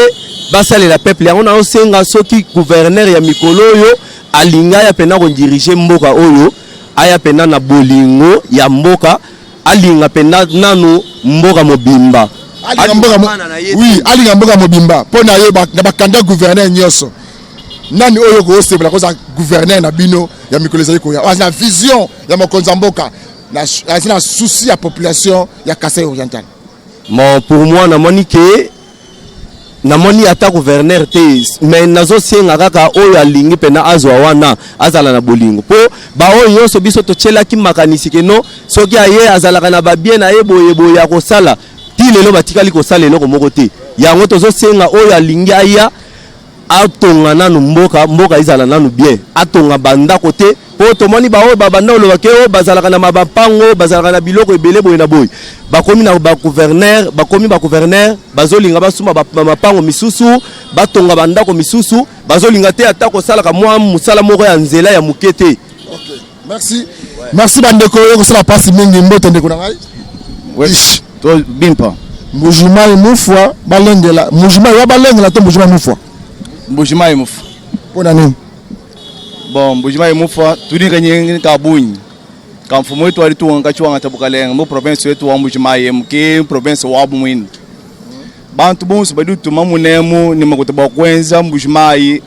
basalela peuple yango na osenga soki gouverneur ya mikolo oyo alinga ya pena ko diriger mboka oyo aya pena na bolingo ya mboka alinga pena nanu mboka mobimba alinga mboka mobimba pona yo na bakanda gouverneur nyoso nani oyo ko osebla ko za gouverneur na bino ya mikolo ezali ko ya na vision ya mokonza mboka na souci ya population ya Kasai Oriental. Bon pour moi namoni ata gouverneur te mais nazo senga kaka oyo alingi pena azwa wana azala na bolingo po ba oyo nyonso biso to chelaki makanisi keno soki aye azalaka na babien na yeboyebo ya kosala ti lelo batikali kosala eloko moko te yango tozo senga oyo alingi aya atonga nanu mboka izala nanu bien atonga banda kote po tomoni ba oyo babanda olobake oyo bazalaka na mabapango bazalaka na biloko ebele boye na boye bakomi na ba gouverneur bazolinga basuma mapango misusu batonga bandako misusu bazolinga te ata kosalaka mwa musala moko ya nzela ya mukete. Okay, merci bandeko yo kosala pasi mingi mbote ndeko na ngai wesh to bimpa Mbujimai mufwa balengela Mbujimai wa balengela to Mbujimai mufwa Mbujimai mufwa pona nini bon Mbujimai mufwa tudinga nyengi kabunyi kamfumo wetu alituanga chiwanga tabukalenga mu province wetu wa Mbujimai mke province wa Bumwini bantu bonse badu tumamunemu ni makutaba kwenza Mbujimai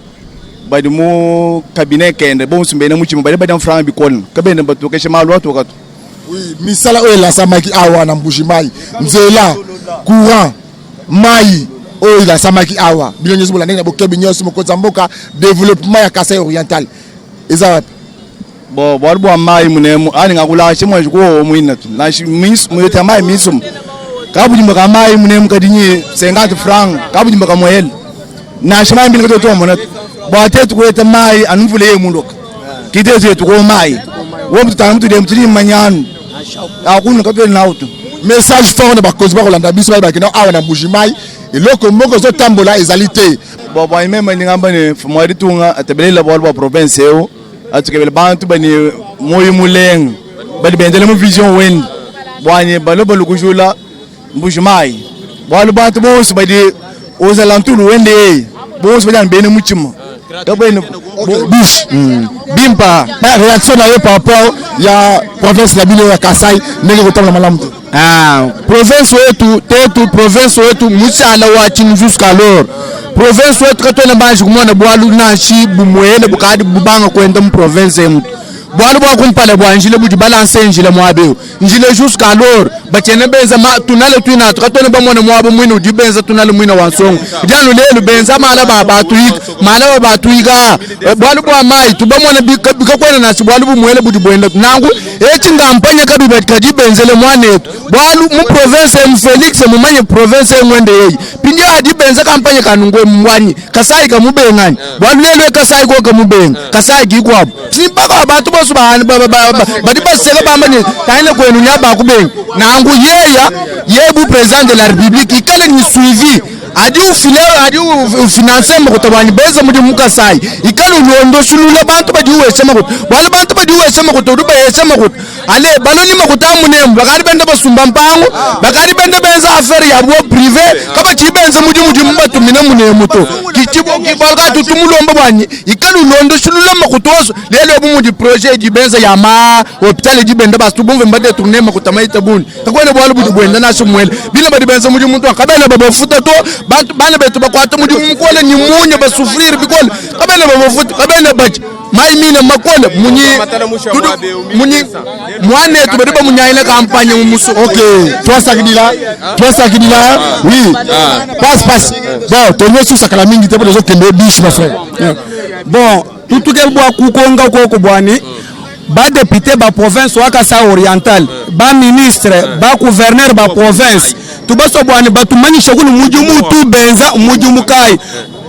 badi mu cabinet kende bonse mbene mu chimba badi franga bikon kabende batokeshe malu watu wakatu. Oui, misala oyo la samaki awa na Mbujimai nzela courant mai oyo la samaki awa bilonyezo bola ndenge bokebi nyoso mokonza mboka développement ya Kasai Oriental eza wapi bo bwa mai munemu ani ngakula chimwe ko muina tu na muyeta mai misum kabujimba ka mai munemu kadinyi 50 francs kabujimba ka moyel na shimai mbili ko to monat bo atetu ko eta mai anuvule ye mundoka kitezo tu ko mai wo mutamu tu dem tiri manyanu akunu kapel na auto message fort na bakozi ba kolanda biso ba kina awa na Mbujimai eloko moko zo tambola ezalité bo ba imema ngamba ne fumari tunga atebelela ba province yo atukebele bantu bani moyo muleng bali bendele mu vision wen bwanye balo balukujula Mbujimai balo bantu bonse badi ozalantulu wende bonse badi bene muchimo kabene bish bimpa ba réaction na yo par rapport ya province la bino ya Kasai ndenge kotamla malamu te province wetu musala wa chini jusqu'alors province wetu katona banji kumona bwalu nashi bumwele bukadi bubanga kwenda mu province yetu bwalu bwa kumpala bwanjile buji balance njile mwabeo njile jusqu'alors bachene benza tunale twina katona bamona mwabo mwino dibenza tunale mwino wansongo jalo lelo benza mala baba tuiga bwalu bwa mai tubamona bikakwena nasi bwalu bumwele buji bwenda nangu echinga mpanya kabibe kadibenzele mwanetu bwalu mu province mu Felix mu manye province mwende yeyi pinje adibenza kampanya kanungwe mwani Kasai kamubengani bwalu lelo Kasai ko kamubenga Kasai gikwabo timpaka abantu bosu badi baseka bamane taine kwenu nyaba kubenga nangu yebu président de la République ikale ni suivi adi finance mukutobani beza mudi mukasai ikale ulondo shulula bantu badi uwese makutu wala bantu badi uwese makutu duba yese makutu ale baloni makutu amunemu bakari bende basumba mpango bakari bende benza affaire ya bo privé kaba chibenza mudi mbatu mina munemu to kichibo kibalga tutumulomba bwanyi ikale ulondo shulula makutu oso lelo bumudi projet di benza ya ma hôpital di bende bastu bumve mbade tourner makutu maita buni kakwene bwalu budi bwenda naso mwele bina badi benza mudi muntu akabela baba futa to bantu bana betu bakwata mudi mukole ni munye basufrire bikole kabene babafuta kabene baje mai mina makole munyi mwane tu badiba munyaile kampanye mumusu. Okay, toi sakidila oui passe bon tonyo su sakala mingi te bozo kende bish ma frère bon tutukel bwa kukonga koko bwani ba député ba province wa Kasai Oriental ba ministre ba gouverneur ba province tubaso bwani batumani shakulu muji mutu benza muji mukai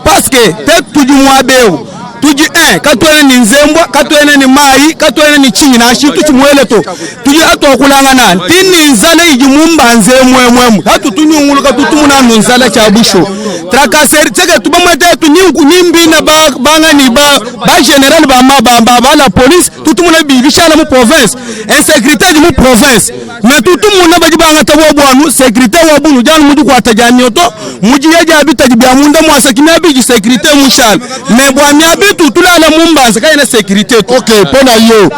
parce que te tuji mwabeu tuji katwene ni nzembwa katwene ni mai katwene ni chingi na shitu chimwele to tuji atokulangana tini nzale ijimumba nzemwemwemu hatu tunyunguluka tutumuna nzala cha busho trakaseri teke tubamwete tunyimbi na banga ni ba general ba la police tutumuna bibishala mu province insécurité mu province mais tutumuna bajibanga tabo bwanu sécurité wa bunu janu mudu kwa tajanyoto muji yaja abitaji bya munda mwasa kimya biji sécurité mushal mais bwami abitu tulala mumbanza kayena sécurité OK pona yo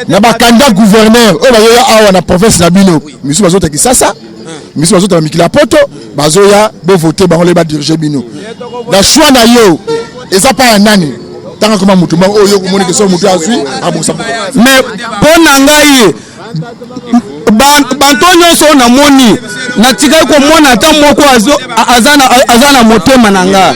na ba candidat gouverneur o ba yo awa na province na bino misu bazota kisasa misu bazota mikila poto bazoya bo voter ba ole ba diriger bino na choix na yo eza pa nani tanga koma mutu ma oyo komoni ke so mutu azui abusa mais pona ngai bantonyo so na moni na tikai ko mona ta moko azana motema nanga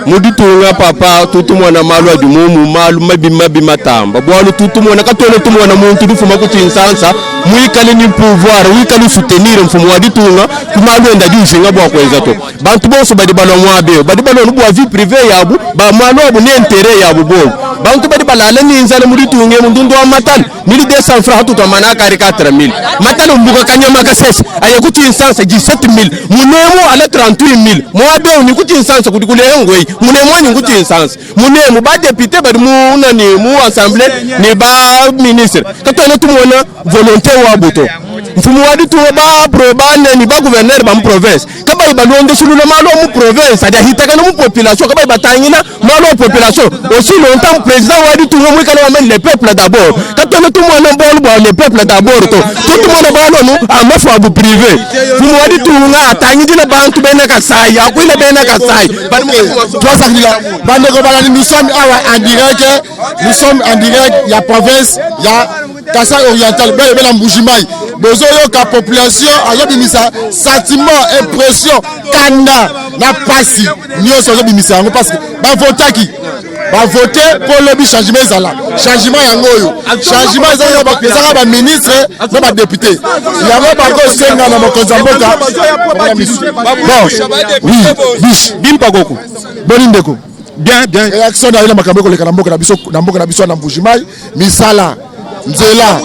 mudi tunga papa tutumwana malwa dumumu malu mabi matamba bwalu tutumwana katole tumwana muntu dufuma kuti insansa muikale ni pouvoir muikale soutenir mfumo wa ditunga kumalu enda jushinga bwa kweza to bantu bonso badi balwa mwabe badi balwa bwa vie privée yabu ba malu abu ne intérêt yabu bo bantu badi balala ni nzale mudi tunge mundundo wa matal 1200 francs hatu to manaka ari 4000 matal mbuka kanyama kasese ayekuti insansa 17000 munemo ala 38000 mwabe ni kuti insansa kuti kule ngoi munemo ni kuti insansa munemo ba député badi muna ni mu assemblée ni ba ministre katone tumona volonté wa buto mfumu wadi tu ba probane ni ba gouverneur ba province kaba ibalonde sulula malo mu province ada hitaka no mu population kaba ibatangina malo population aussi longtemps président wadi tu mu kala wa le peuple d'abord katone tumona bol bo le peuple d'abord to tout monde ba lo no amafu abu privé mfumu wadi tu nga atangi dina bantu bena ka sai akwile bena ka sai bande ko balani nous sommes en direct il y a province il y a Kasai oriental bela Mbujimai bozo yo ka population ayobimisa sentiment impression kanda na pasi nyonso ayobimisa yango parce que ba votaki ba voter pour le changement ezala changement yango yo changement ezala ba pesa ba ministre na ba député yango ba ko senga na mokonzi mboka bon oui bish bimpa goku bonindeko bien réaction na ile makambo ko lekana mboka na biso na Mbujimai misala nzela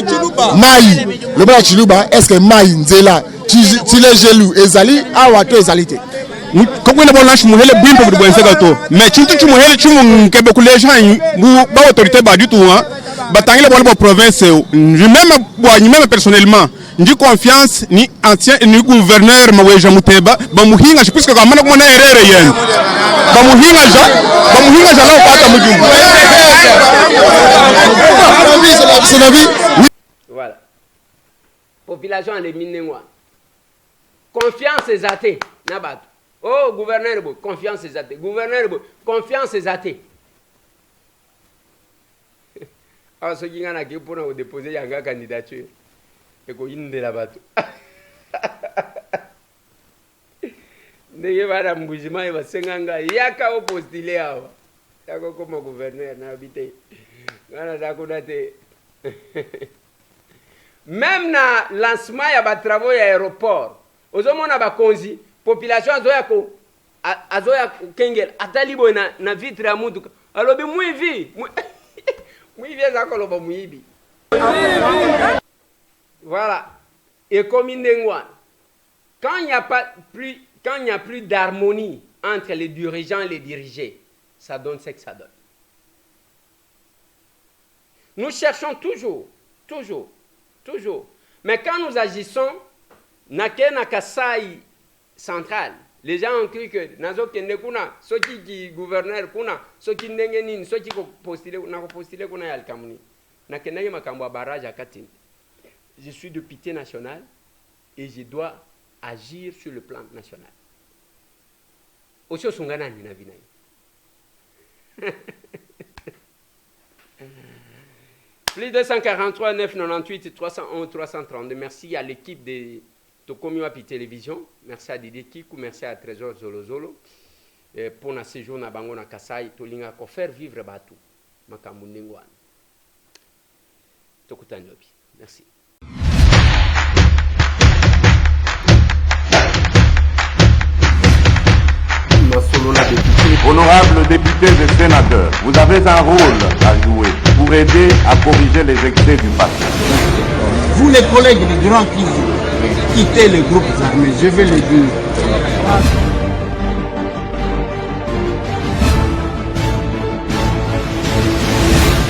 mai le bala chiluba est-ce que mai nzela ti les gelou ezali awa to ezalité ko ngene bon lâche muhele bimpo bu bwense to mais chintu chi muhele chi mun kebe ku les gens bu ba autorité ba du tout hein batangile bo province même personnellement ndi confiance ni ancien ni gouverneur Maweja Muteba ba muhinga puisque ka mana ko na erere yen ba muhinga ja la pata mujumbu voilà population en minengwa confiance ezate na bato oh gouverneur bo confiance ezate gouverneur bo confiance ezate ah so kinga na ke pona o déposer yanga candidature eko indela bato ndenge bana Mbujimai basenganga yaka o postuler awa yako comme gouverneur na habité ngana zakuna te même na lancement ya ba travaux ya aéroport ozomona ba konzi population azoya kengel atalibo na vitre ya mutuka alobi muivi za koloba muibi voilà et comme indengwa quand il n'y a plus d'harmonie entre les dirigeants et les dirigés, ça donne ce que ça donne. Nous cherchons toujours. Mais quand nous agissons, na Kasai central, les gens ont cru que nazo kende kuna, ceux qui gouverneur kuna, ceux qui n'engenine, ceux qui postulent kuna ya alkamuni. Na kende makambo barrage à Katine. Je suis député national et je dois agir sur le plan national. Aussi sungana ni na vina. Plus 243 998 311 332. Merci à l'équipe de Tokomi Wapi Télévision. Merci à Didier Kikou, merci à Trésor Zolo pour na séjour na bango na Kasai tolinga ko faire vivre batu makambo ndengwana. Tokutani obi. Merci. Masolo na député Honorables députés et sénateurs, vous avez un rôle à jouer pour aider à corriger les excès du passé. Vous les collègues du Grand Kivu, quittez les groupes armés, je vais le dire.